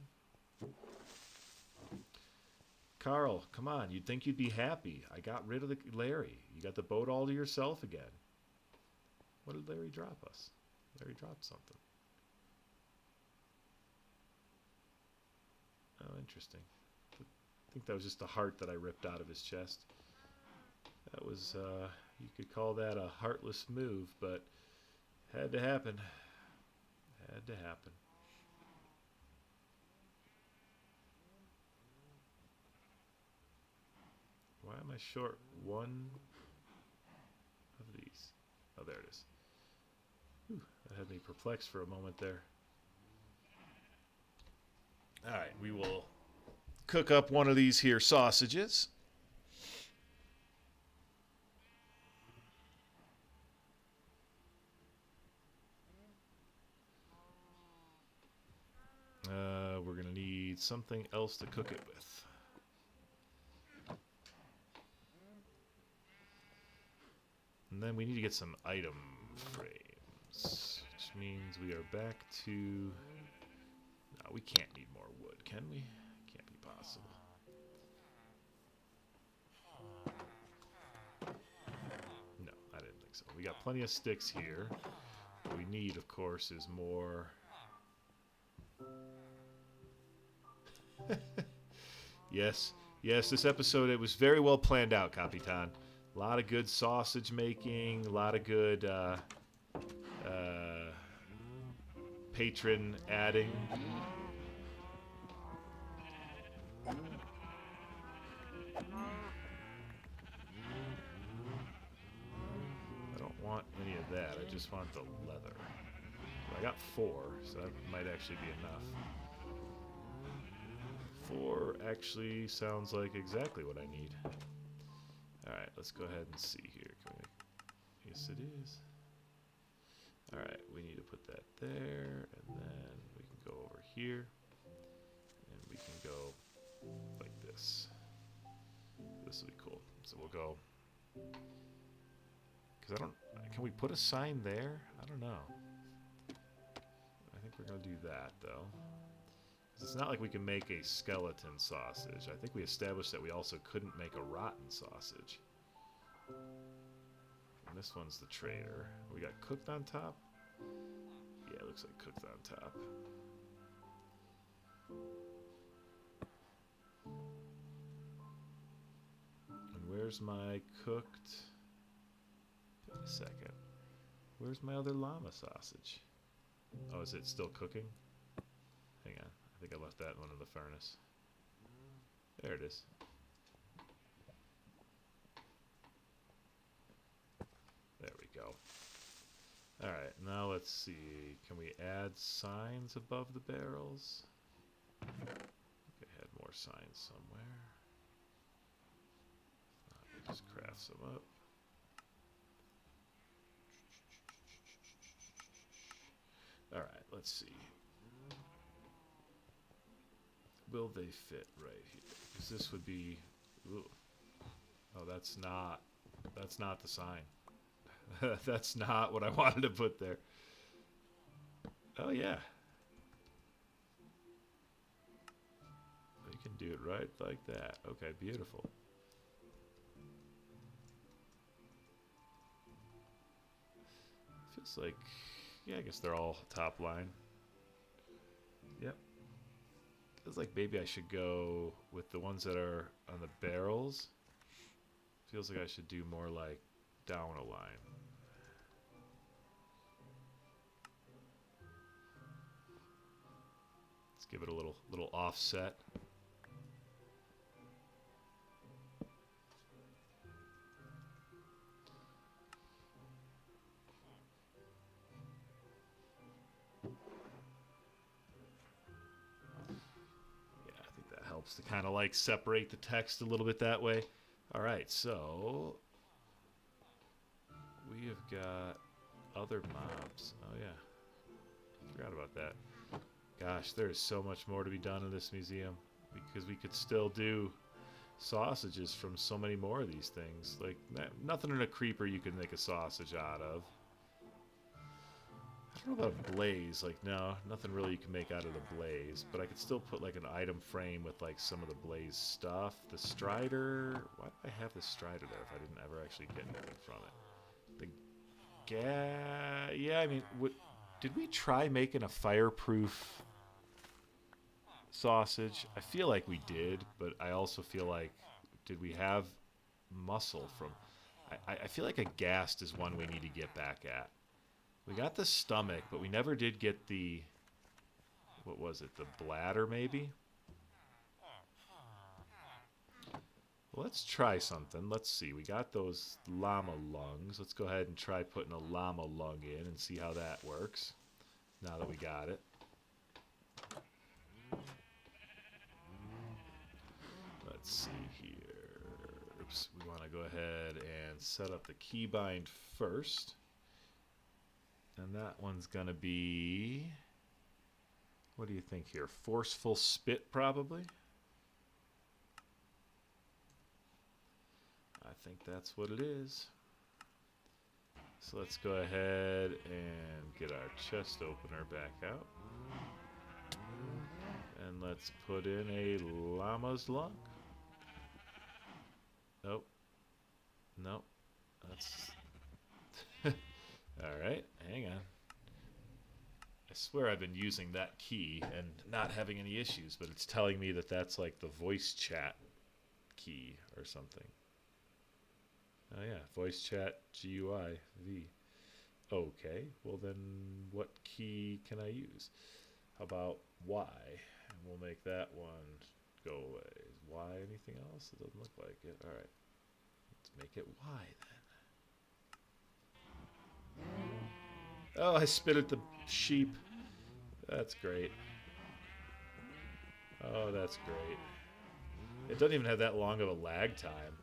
Carl, come on. You'd think you'd be happy. I got rid of the Larry. You got the boat all to yourself again. What did Larry drop us? Larry dropped something. Oh, interesting. I think that was just a heart that I ripped out of his chest. That was, you could call that a heartless move, but had to happen. Had to happen. Why am I short one of these? Oh, there it is. Whew, that had me perplexed for a moment there. All right, we will cook up one of these here sausages. We're going to need something else to cook it with. And then we need to get some item frames, which means we are back to... No, we can't need more wood, can we? Can't be possible. No, I didn't think so. We got plenty of sticks here. What we need, of course, is more... Yes, this episode, it was very well planned out, Capitan. A lot of good sausage making, a lot of good patron adding. I don't want any of that, I just want the leather. I got 4, so that might actually be enough. 4 actually sounds like exactly what I need. Alright, let's go ahead and see here. Can we, yes, it is. Alright, we need to put that there, and then we can go over here, and we can go like this. This will be cool. So we'll go, because I don't, can we put a sign there? I don't know. I think we're going to do that, though. It's not like we can make a skeleton sausage. I think we established that we also couldn't make a rotten sausage. And this one's the traitor. We got cooked on top? Yeah, it looks like cooked on top. And where's my cooked... Wait a second. Where's my other llama sausage? Oh, is it still cooking? Hang on. I think I left that one in the furnace. There it is. There we go. Alright, now let's see. Can we add signs above the barrels? We had more signs somewhere. Let me just craft some up. Alright, let's see. Will they fit right here? Because this would be... Ooh. Oh, that's not the sign. That's not what I wanted to put there. Oh, yeah. We can do it right like that. Okay, beautiful. Feels like... Yeah, I guess they're all top line. Yep. Feels like maybe I should go with the ones that are on the barrels. Feels like I should do more like down a line. Let's give it a little offset. To kind of like separate the text a little bit that way. All right, so we have got other mobs. Oh yeah, forgot about that. Gosh, there is so much more to be done in this museum because we could still do sausages from so many more of these things. Like nothing in a creeper you can make a sausage out of. I don't know about a blaze, like no, nothing really you can make out of the blaze, but I could still put like an item frame with like some of the blaze stuff. The strider, why did I have the strider there if I didn't ever actually get anything from it? Yeah, I mean, did we try making a fireproof sausage? I feel like we did, but I also feel like, did we have muscle from, I feel like a ghast is one we need to get back at. We got the stomach, but we never did get the, what was it, the bladder maybe? Well, let's try something. Let's see. We got those llama lungs. Let's go ahead and try putting a llama lung in and see how that works now that we got it. Let's see here. Oops, we want to go ahead and set up the keybind first. And that one's going to be, what do you think here? Forceful spit, probably? I think that's what it is. So let's go ahead and get our chest opener back out. And let's put in a llama's lung. Nope. Nope. That's... Alright, hang on. I swear I've been using that key and not having any issues, but it's telling me that that's like the voice chat key or something. Oh yeah, voice chat GUI V. Okay, well then what key can I use? How about Y? And we'll make that one go away. Is Y anything else? It doesn't look like it. Alright, let's make it Y then. Oh, I spit at the sheep. That's great. Oh, that's great. It doesn't even have that long of a lag time.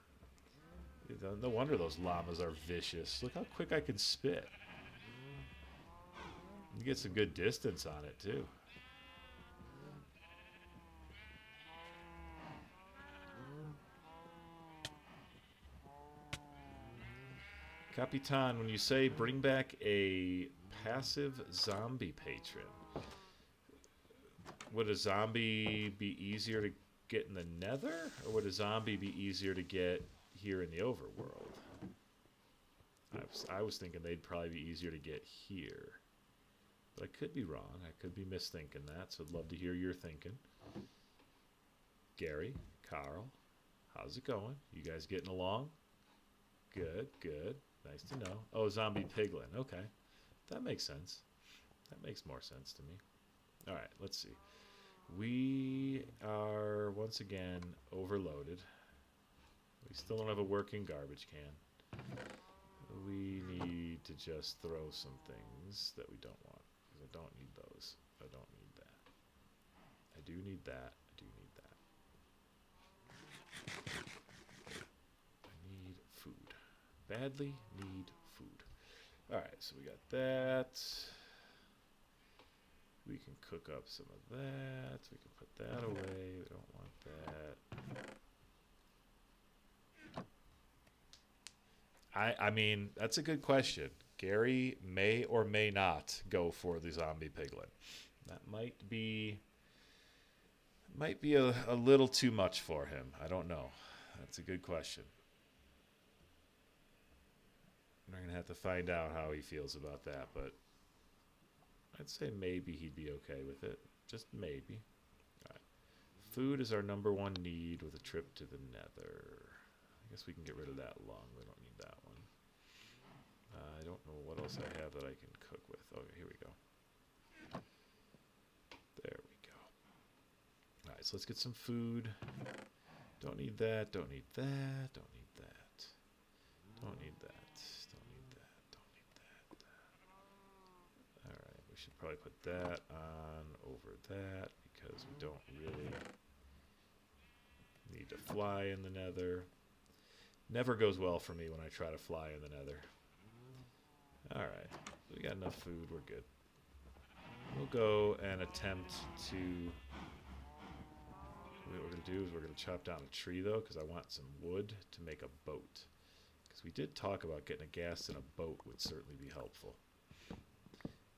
No wonder those llamas are vicious. Look how quick I can spit. You get some good distance on it, too. Capitan, when you say bring back a passive zombie patron, would a zombie be easier to get in the nether? Or would a zombie be easier to get here in the overworld? I was thinking they'd probably be easier to get here. But I could be wrong. I could be misthinking that, so I'd love to hear your thinking. Gary, Carl, how's it going? You guys getting along? Good, good. Nice to know. Oh, zombie piglin. Okay. That makes sense. That makes more sense to me. All right, let's see. We are, once again, overloaded. We still don't have a working garbage can. We need to just throw some things that we don't want. Because I don't need those. I don't need that. I do need that. I do need that. I need food. Badly need food. Alright, so we got that. We can cook up some of that. We can put that away. We don't want that. I mean, that's a good question. Gary may or may not go for the zombie piglin. That might be a little too much for him. I don't know. That's a good question. We're going to have to find out how he feels about that, but I'd say maybe he'd be okay with it. Just maybe. All right. Food is our #1 need with a trip to the nether. I guess we can get rid of that lung. We don't need that one. I don't know what else I have that I can cook with. Oh, here we go. There we go. All right, so let's get some food. Don't need that. Don't need that. Don't need that. Don't need that. Don't need that. Don't need that. All right, we should probably put that on over that because we don't really need to fly in the nether. Never goes well for me when I try to fly in the nether. All right, we got enough food. We're good. We'll go and attempt to. What we're going to do is we're going to chop down a tree, though, because I want some wood to make a boat. Because we did talk about getting a ghast in a boat would certainly be helpful.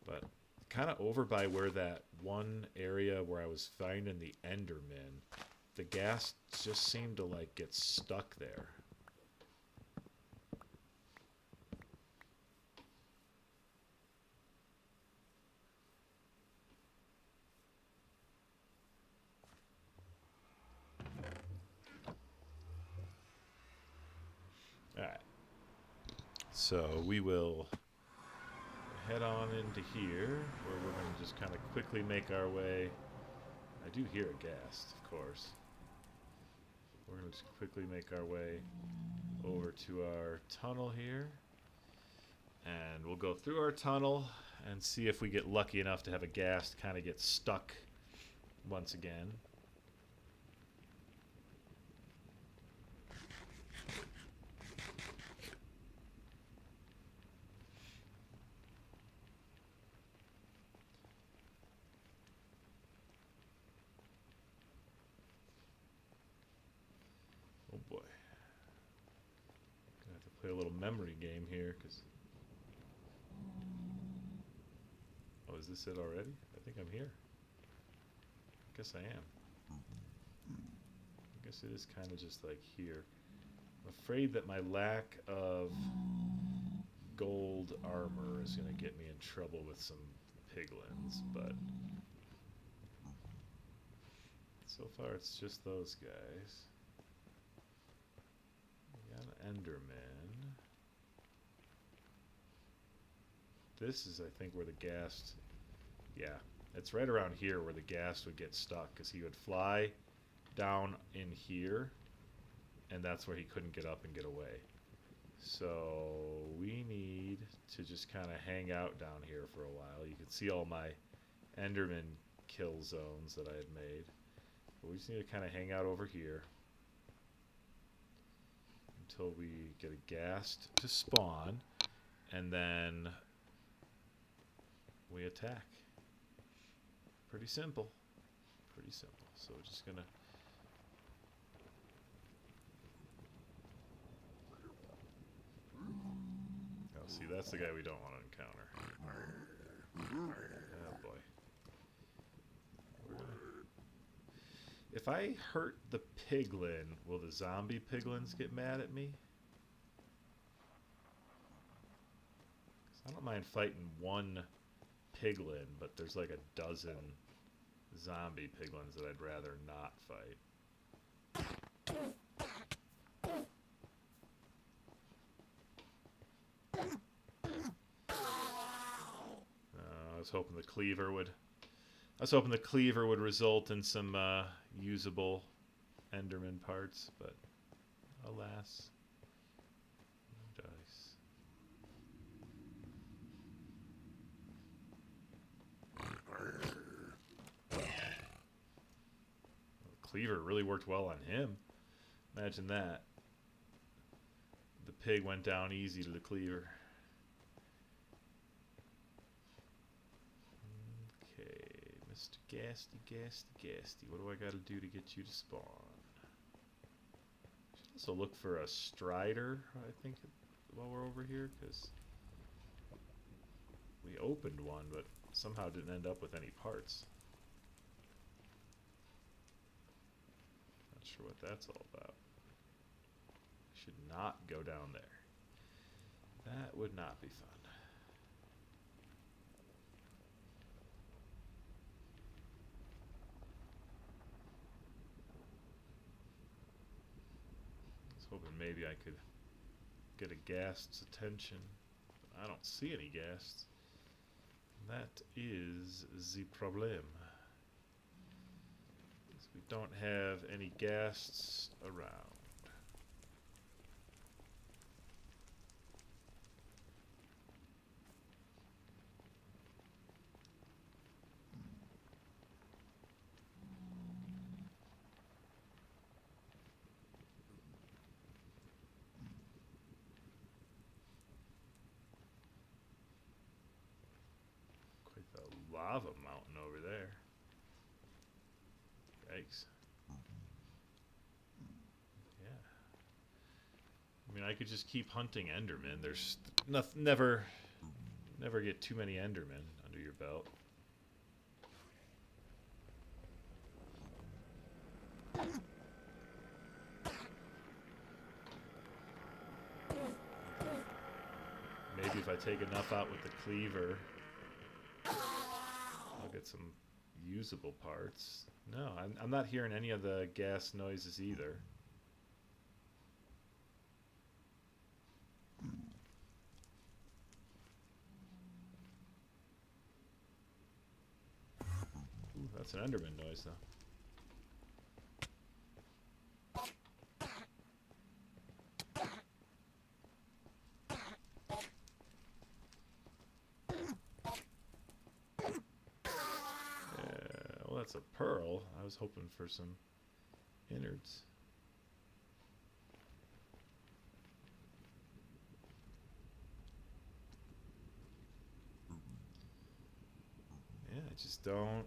But kind of over by where that one area where I was finding the Enderman, the ghast just seemed to like get stuck there. Alright, so we will head on into here, where we're going to just kind of quickly make our way. I do hear a ghast, of course. We're going to just quickly make our way over to our tunnel here. And we'll go through our tunnel and see if we get lucky enough to have a ghast kind of get stuck once again. Oh boy. Gonna have to play a little memory game here, because... Oh, is this it already? I think I'm here. I guess I am. I guess it is kind of just like here. I'm afraid that my lack of gold armor is going to get me in trouble with some piglins, but so far it's just those guys. We got an Enderman. This is, I think, where the ghast... Yeah, it's right around here where the ghast would get stuck, because he would fly down in here, and that's where he couldn't get up and get away. So we need to just kind of hang out down here for a while. You can see all my Enderman kill zones that I had made. But we just need to kind of hang out over here until we get a ghast to spawn, and then we attack. Pretty simple. Pretty simple. So we're just gonna... Oh, see, that's the guy we don't want to encounter. Oh boy. If I hurt the piglin, will the zombie piglins get mad at me? 'Cause I don't mind fighting one piglin, but there's like a dozen zombie piglins that I'd rather not fight. I was hoping the cleaver would... I was hoping the cleaver would result in some usable Enderman parts, but alas, no dice. Well, the cleaver really worked well on him. Imagine that. The pig went down easy to the cleaver. Mr. Gasty, Gasty, Gasty. What do I gotta do to get you to spawn? Should also look for a strider, I think, while we're over here, because we opened one, but somehow didn't end up with any parts. Not sure what that's all about. Should not go down there. That would not be fun. Hoping maybe I could get a ghast's attention. But I don't see any ghasts. That is the problem. We don't have any ghasts around. Lava mountain over there. Yikes. Yeah. I mean, I could just keep hunting Endermen. There's never get too many Endermen under your belt. Maybe if I take enough out with the cleaver, I'll get some usable parts. No, I'm not hearing any of the gas noises either. Ooh, that's an Enderman noise, though. That's a pearl. I was hoping for some innards. Yeah, I just don't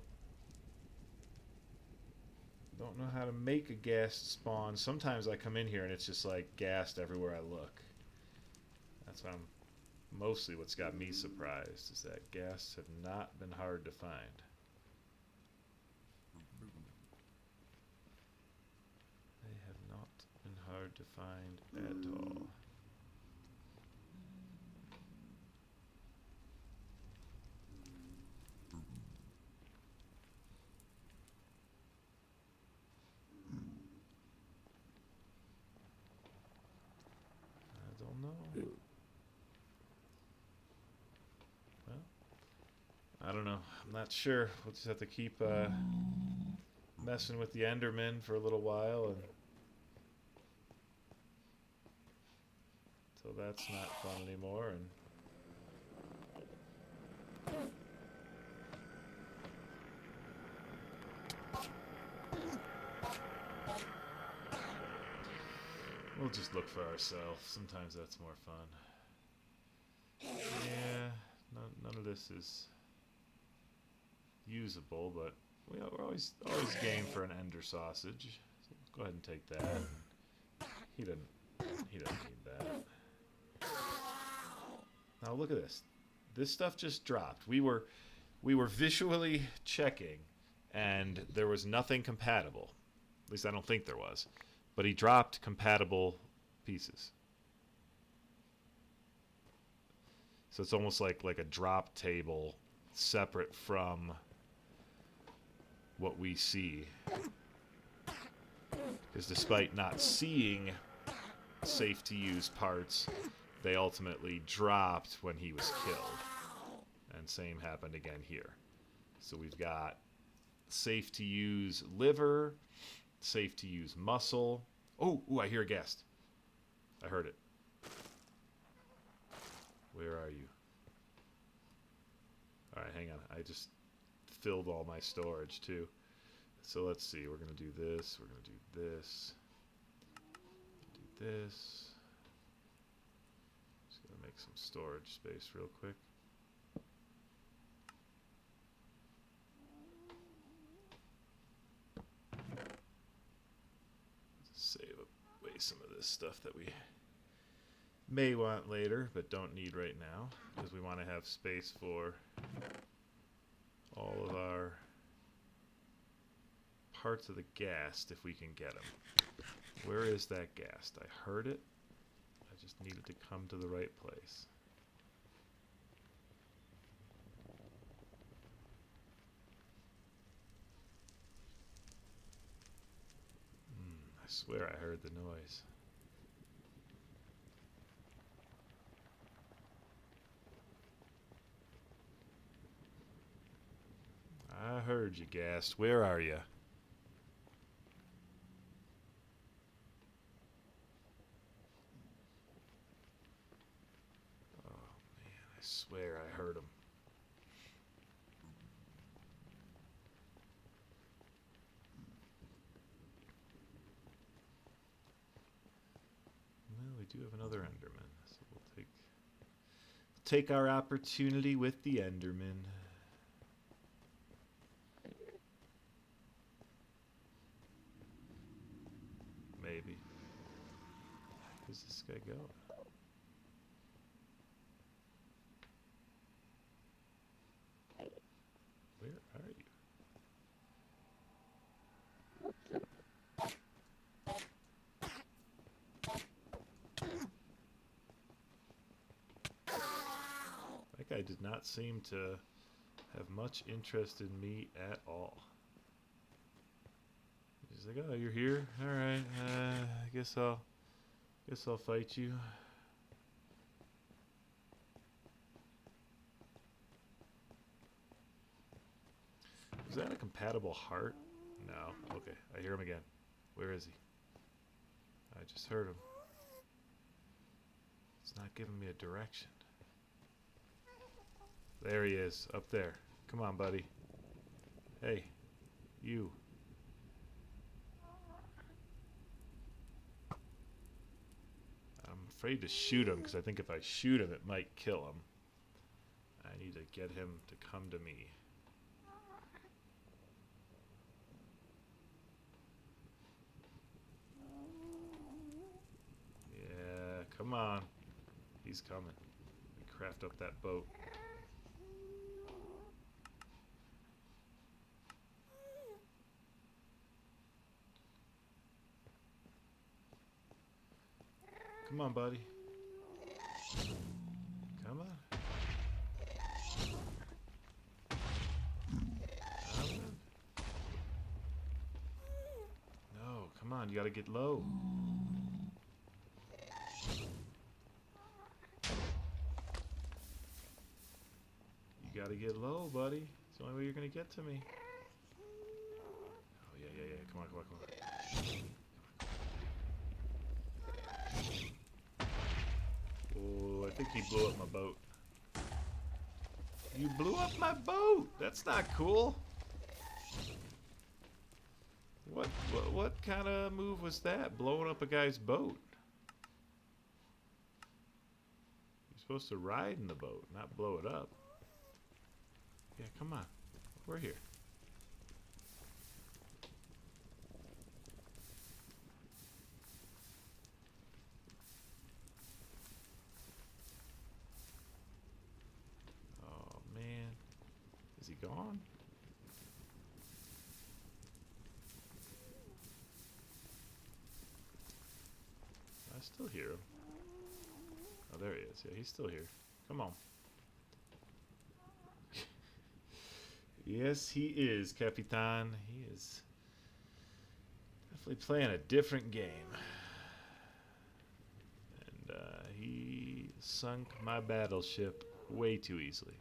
know how to make a ghast spawn. Sometimes I come in here and it's just like ghast everywhere I look. That's mostly what's got me surprised, is that ghasts have not been hard to find. Hard to find at all. I don't know. Well, I don't know. I'm not sure. We'll just have to keep messing with the Endermen for a little while, and so that's not fun anymore. And We'll just look for ourselves. Sometimes that's more fun. Yeah, none of this is usable, but we're always game for an ender sausage. So let's go ahead and take that. He doesn't need that. Now look at this. This stuff just dropped. We were visually checking, and there was nothing compatible. At least I don't think there was. But he dropped compatible pieces. So it's almost like a drop table separate from what we see. Because despite not seeing safe to use parts, they ultimately dropped when he was killed. And same happened again here. So we've got safe to use liver, safe to use muscle. Oh, I hear a ghast. I heard it. Where are you? Alright, hang on. I just filled all my storage too. So let's see. We're going to do this. We're going to do this. Do this. Just going to make some storage space real quick. Save away some of this stuff that we may want later, but don't need right now, because we want to have space for all of our parts of the ghast if we can get them. Where is that ghast? I heard it. I just needed to come to the right place. I swear I heard the noise. I heard you, ghast. Where are you? Oh, man, I swear I heard him. Well, we do have another Enderman, so we'll take our opportunity with the Enderman. Maybe. Where's this guy going? Where are you? That guy did not seem to have much interest in me at all. He's like, "Oh, you're here? All right. I guess I'll fight you." Is that a compatible heart? No. Okay, I hear him again. Where is he? I just heard him. It's not giving me a direction. There he is, up there. Come on, buddy. Hey, you. I'm afraid to shoot him because I think if I shoot him, it might kill him. I need to get him to come to me. Yeah, come on. He's coming. Let me craft up that boat. Come on, buddy. Come on. No, come on. You gotta get low. You gotta get low, buddy. It's the only way you're gonna get to me. Oh, yeah. Come on. Oh, I think he blew up my boat. You blew up my boat! That's not cool. What kind of move was that? Blowing up a guy's boat? supposed to ride in the boat, not blow it up. Yeah, come on. We're here. Oh, man. Is he gone? I still hear him. Oh, there he is. Yeah, he's still here. Come on. Yes, he is, Capitan. He is definitely playing a different game. And he sunk my battleship way too easily.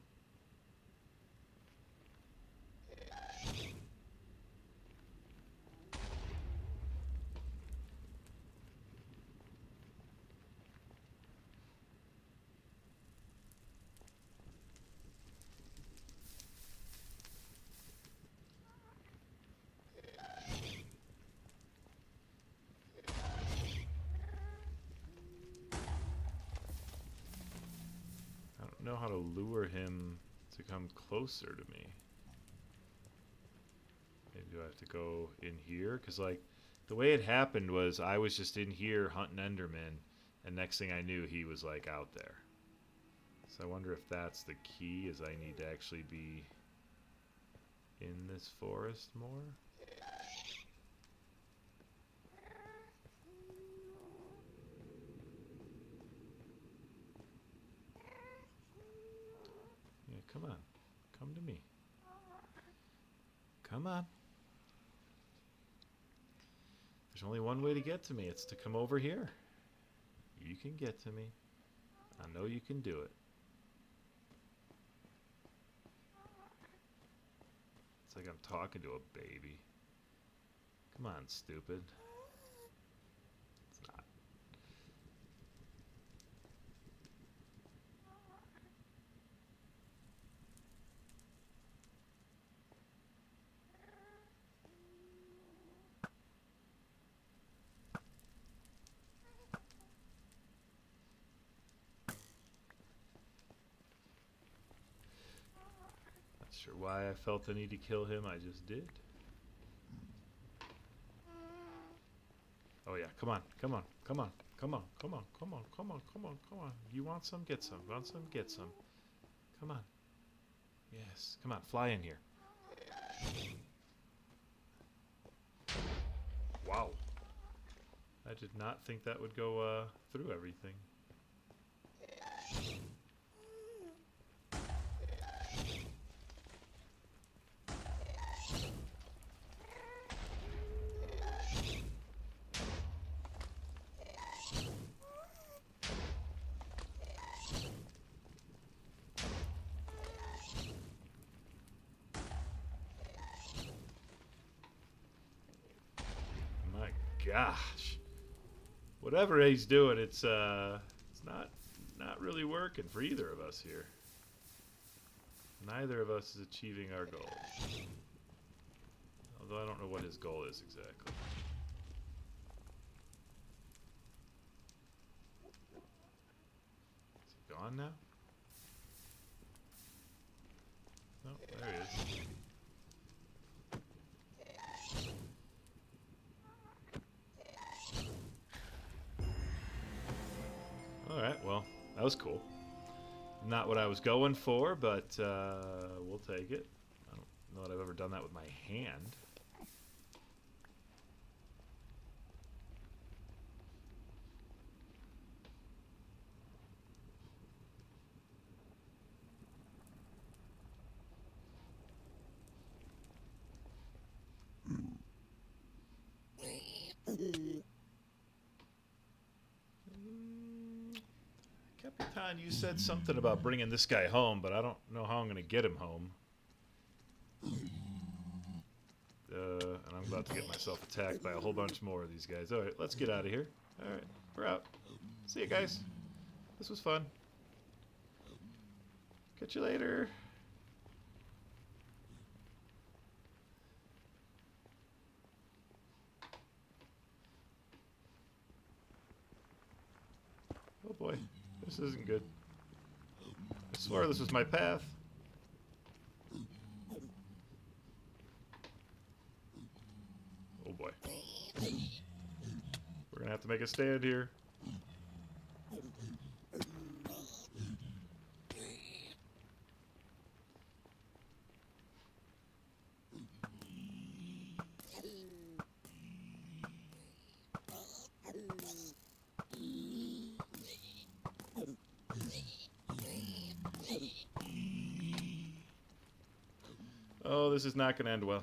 Know how to lure him to come closer to me. Maybe do I have to go in here? Because, like, the way it happened was I was just in here hunting Enderman, and next thing I knew, he was, like, out there. So I wonder if that's the key, is I need to actually be in this forest more? Come on. Come to me. Come on. There's only one way to get to me. It's to come over here. You can get to me. I know you can do it. It's like I'm talking to a baby. Come on, stupid. It's not. Sure why I felt the need to kill him, I just did. Oh yeah, come on, come on, come on, come on, come on, come on, come on, come on, come on. You want some? Get some. Want some? Get some. Come on. Yes, come on, fly in here. Wow. I did not think that would go through everything. Gosh, whatever he's doing, it's not really working for either of us here. Neither of us is achieving our goal. Although I don't know what his goal is exactly. Is he gone now? No, there he is. Alright, well, that was cool. Not what I was going for, but we'll take it. I don't know that I've ever done that with my hand. Capitan, you said something about bringing this guy home, but I don't know how I'm going to get him home. And I'm about to get myself attacked by a whole bunch more of these guys. Alright, let's get out of here. Alright, we're out. See you guys. This was fun. Catch you later. Oh boy, this isn't good. Swore this was my path. Oh boy. We're gonna have to make a stand here. Oh, this is not going to end well.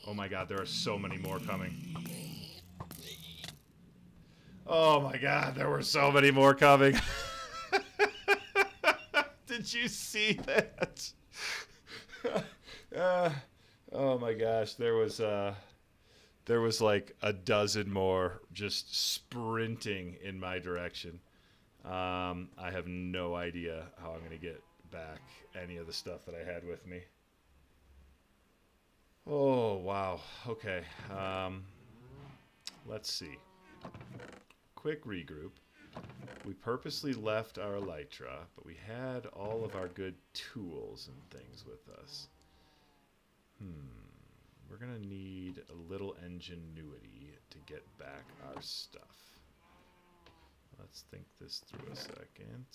Oh my god, there are so many more coming. Oh my god, there were so many more coming. Did you see that? Oh my gosh, there was like a dozen more just sprinting in my direction. I have no idea how I'm gonna get back any of the stuff that I had with me. Oh wow. Okay. Let's see. Quick regroup. We purposely left our elytra, but we had all of our good tools and things with us. We're gonna need a little ingenuity to get back our stuff. Let's think this through a second.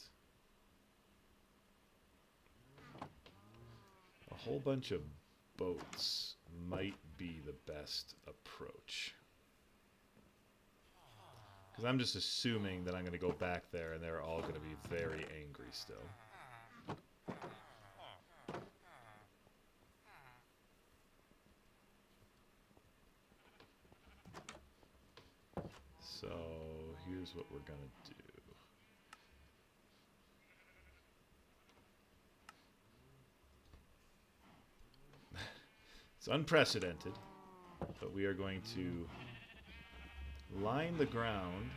A whole bunch of boats might be the best approach. Because I'm just assuming that I'm going to go back there and they're all going to be very angry still. So here's what we're going to do. It's unprecedented, but we are going to line the ground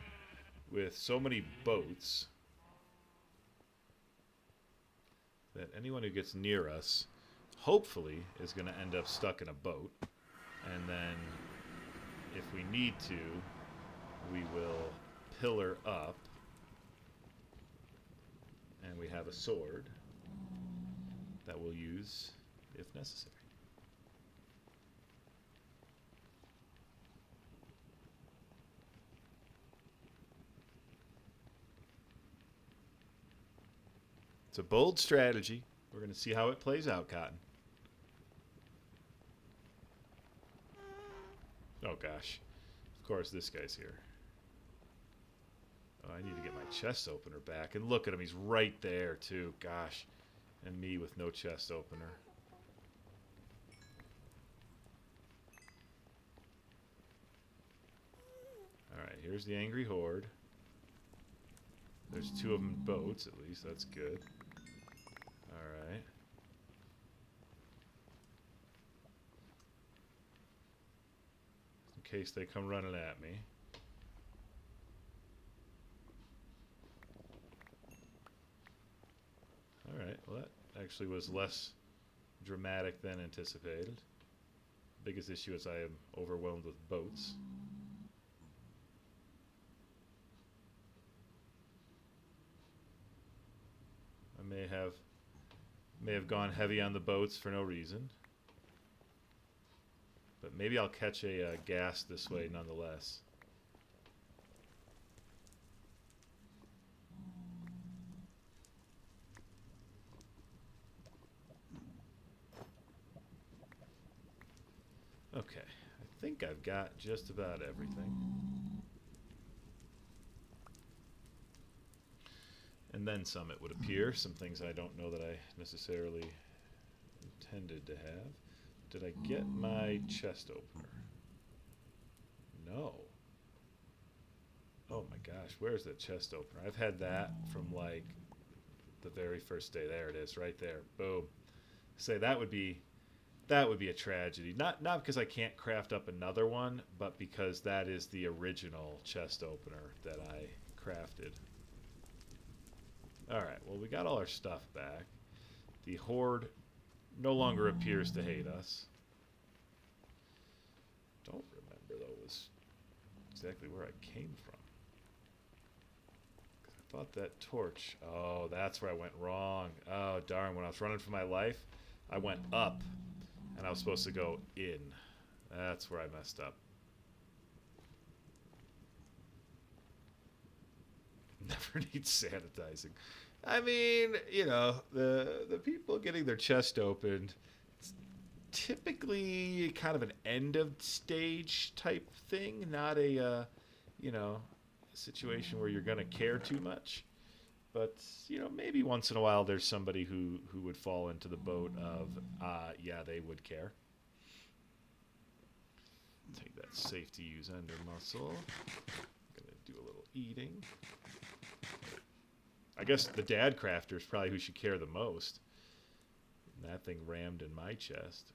with so many boats that anyone who gets near us hopefully is going to end up stuck in a boat. And then if we need to, we will pillar up, and we have a sword that we'll use if necessary. It's a bold strategy. We're going to see how it plays out, Cotton. Oh gosh. Of course this guy's here. Oh, I need to get my chest opener back. And look at him, he's right there too. Gosh. And me with no chest opener. Alright, here's the angry horde. There's two of them in boats, at least. That's good. Alright. In case they come running at me. Alright, well that actually was less dramatic than anticipated. Biggest issue is I am overwhelmed with boats. I may have gone heavy on the boats for no reason. But maybe I'll catch a gas this way nonetheless. Okay, I think I've got just about everything. And then some, it would appear. Some things I don't know that I necessarily intended to have. Did I get my chest opener? No. Oh my gosh, where's the chest opener? I've had that from like the very first day. There it is, right there. Boom. Say that would be a tragedy. Not because I can't craft up another one, but because that is the original chest opener that I crafted. Alright, well we got all our stuff back. The horde no longer appears to hate us. Don't remember, though, was exactly where I came from. I thought that torch... Oh, that's where I went wrong. Oh, darn. When I was running for my life, I went up, and I was supposed to go in. That's where I messed up. Never needs sanitizing. I mean, you know, the people getting their chest opened, it's typically kind of an end of stage type thing, not a, you know, situation where you're going to care too much. But, you know, maybe once in a while there's somebody who would fall into the boat of, yeah, they would care. Take that safe to use ender muscle. I'm going to do a little eating. I guess the Dadcrafter is probably who should care the most. And that thing rammed in my chest.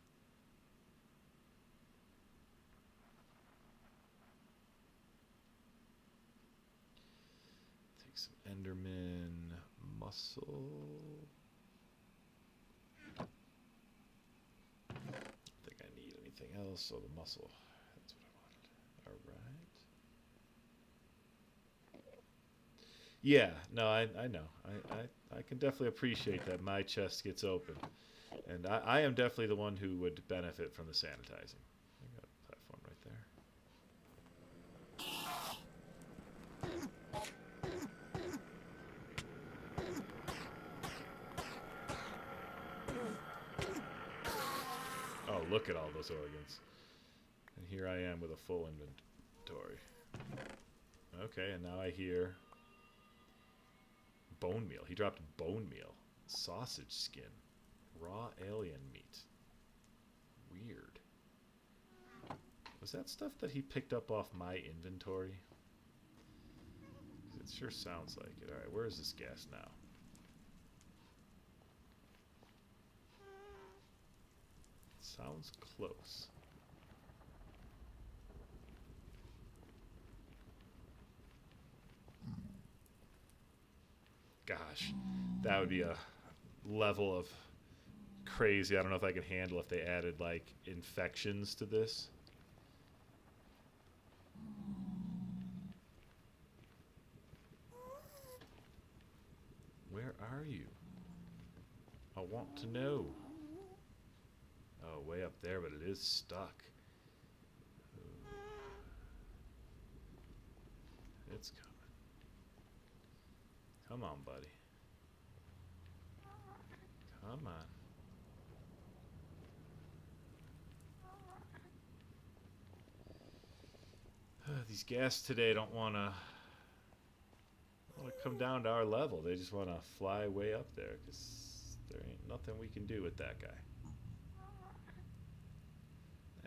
Take some Enderman muscle. I don't think I need anything else, so the muscle. That's what I wanted. Alright. Yeah, no, I know. I can definitely appreciate that my chest gets open. And I am definitely the one who would benefit from the sanitizing. I got a platform right there. Oh, look at all those organs. And here I am with a full inventory. Okay, and now I hear... bone meal. He dropped bone meal. Sausage skin. Raw alien meat. Weird. Was that stuff that he picked up off my inventory? It sure sounds like it. Alright, where is this gas now? Sounds close. Gosh, that would be a level of crazy. I don't know if I could handle if they added, like, infections to this. Where are you? I want to know. Oh, way up there, but it is stuck. It's coming. Come on, buddy. Come on. These gas today don't want to come down to our level. They just want to fly way up there because there ain't nothing we can do with that guy.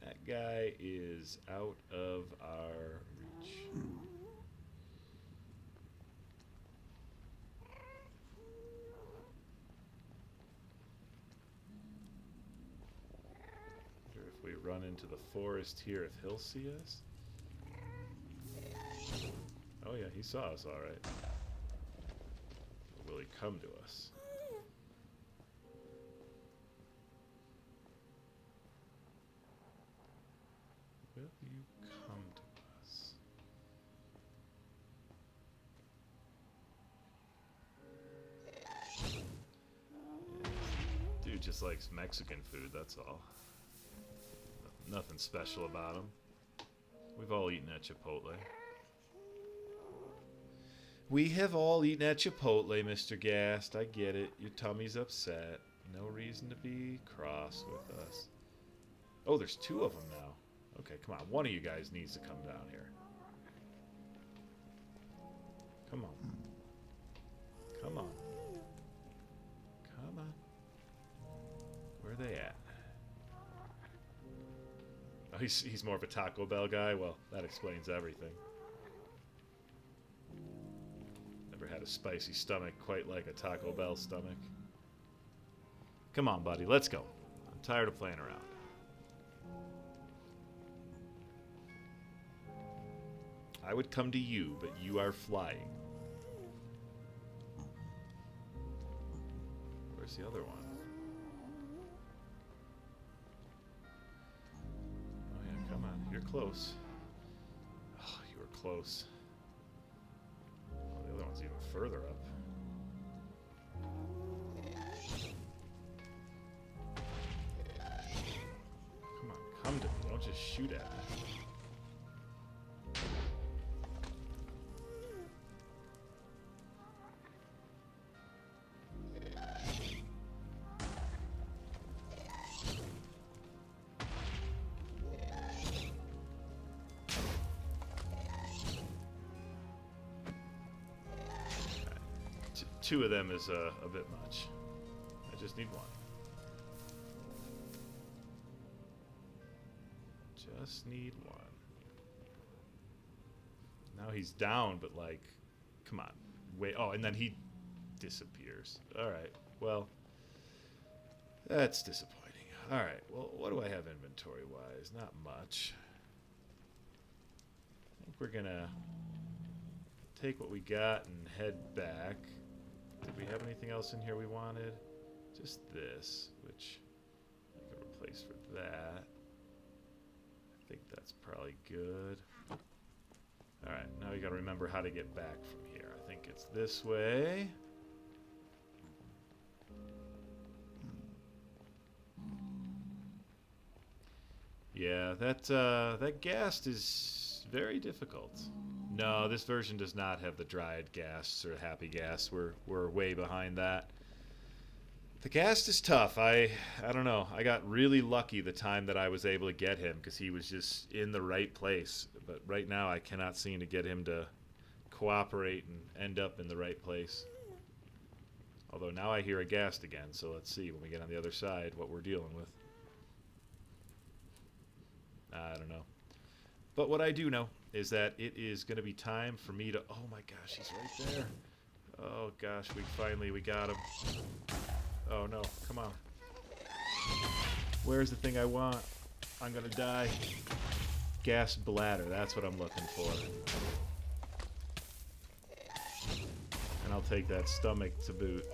That guy is out of our reach. If we run into the forest here, if he'll see us. Oh yeah, he saw us all right. Will he come to us? Will you come to us? Yeah. Dude just likes Mexican food, that's all. Nothing special about him. We've all eaten at Chipotle. We have all eaten at Chipotle, Mr. Gast. I get it. Your tummy's upset. No reason to be cross with us. Oh, there's two of them now. Okay, come on. One of you guys needs to come down here. Come on. Come on. Come on. Where are they at? Oh, he's more of a Taco Bell guy? Well, that explains everything. Never had a spicy stomach quite like a Taco Bell stomach. Come on, buddy. Let's go. I'm tired of playing around. I would come to you, but you are flying. Where's the other one? close. Oh, you were close. Oh, the other one's even further up. Come on, come to me. Don't just shoot at me. Two of them is a bit much. I just need one. Just need one. Now he's down, but like, come on. Wait, oh, and then he disappears. Alright, well, that's disappointing. Alright, well, what do I have inventory-wise? Not much. I think we're gonna take what we got and head back. Did we have anything else in here we wanted? Just this, which I could replace for that. I think that's probably good. Alright, now we gotta remember how to get back from here. I think it's this way. Yeah, that ghast is very difficult. No, this version does not have the dried gas or happy gas. We're way behind that. The ghast is tough. I don't know. I got really lucky the time that I was able to get him because he was just in the right place. But right now I cannot seem to get him to cooperate and end up in the right place. Although now I hear a ghast again, so let's see when we get on the other side what we're dealing with. I don't know. But what I do know is that it is going to be time for me to... Oh my gosh, he's right there. Oh gosh, we got him. Oh no, come on. Where's the thing I want? I'm going to die. Gas bladder, that's what I'm looking for. And I'll take that stomach to boot.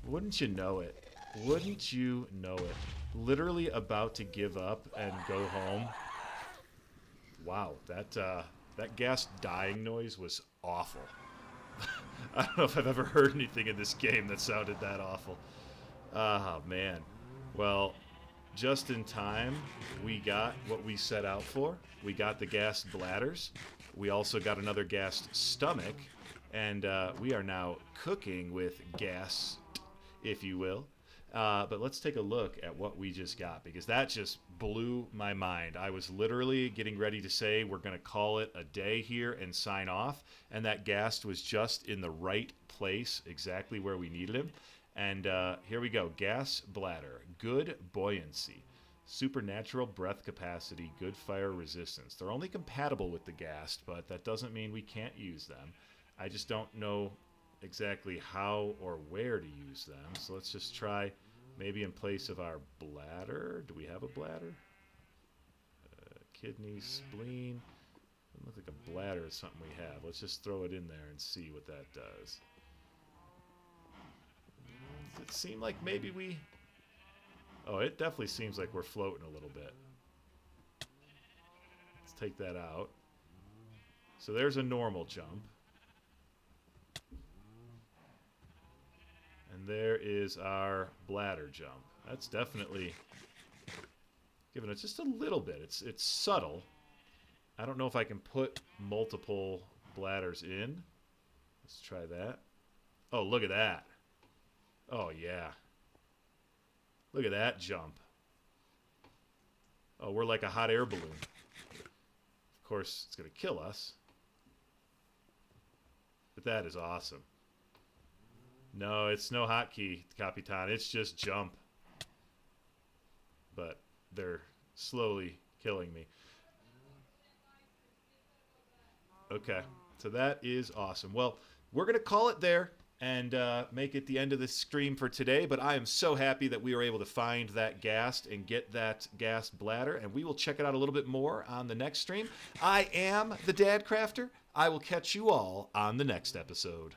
Wouldn't you know it? Wouldn't you know it? Literally about to give up and go home. Wow, that gas dying noise was awful. I don't know if I've ever heard anything in this game that sounded that awful. Oh, man. Well, just in time, we got what we set out for. We got the gas bladders. We also got another gas stomach. And we are now cooking with gas, if you will. But let's take a look at what we just got, because that just blew my mind. I was literally getting ready to say we're going to call it a day here and sign off, and that ghast was just in the right place, exactly where we needed him. And here we go. Gas bladder, good buoyancy, supernatural breath capacity, good fire resistance. They're only compatible with the ghast, but that doesn't mean we can't use them. I just don't know exactly how or where to use them, so let's just try maybe in place of our bladder. Do we have a bladder? Kidney, spleen. Doesn't look like a bladder is something we have. Let's just throw it in there and see what that does. Does it seem like maybe we... Oh, it definitely seems like we're floating a little bit. Let's take that out. So there's a normal jump. And there is our bladder jump. That's definitely giving it just a little bit. It's subtle. I don't know if I can put multiple bladders in. Let's try that. Oh, look at that. Oh, yeah. Look at that jump. Oh, we're like a hot air balloon. Of course, it's going to kill us. But that is awesome. No, it's no hotkey, Capitan. It's just jump. But they're slowly killing me. Okay, so that is awesome. Well, we're going to call it there and make it the end of the stream for today. But I am so happy that we were able to find that ghast and get that gas bladder. And we will check it out a little bit more on the next stream. I am the Dadcrafter. I will catch you all on the next episode.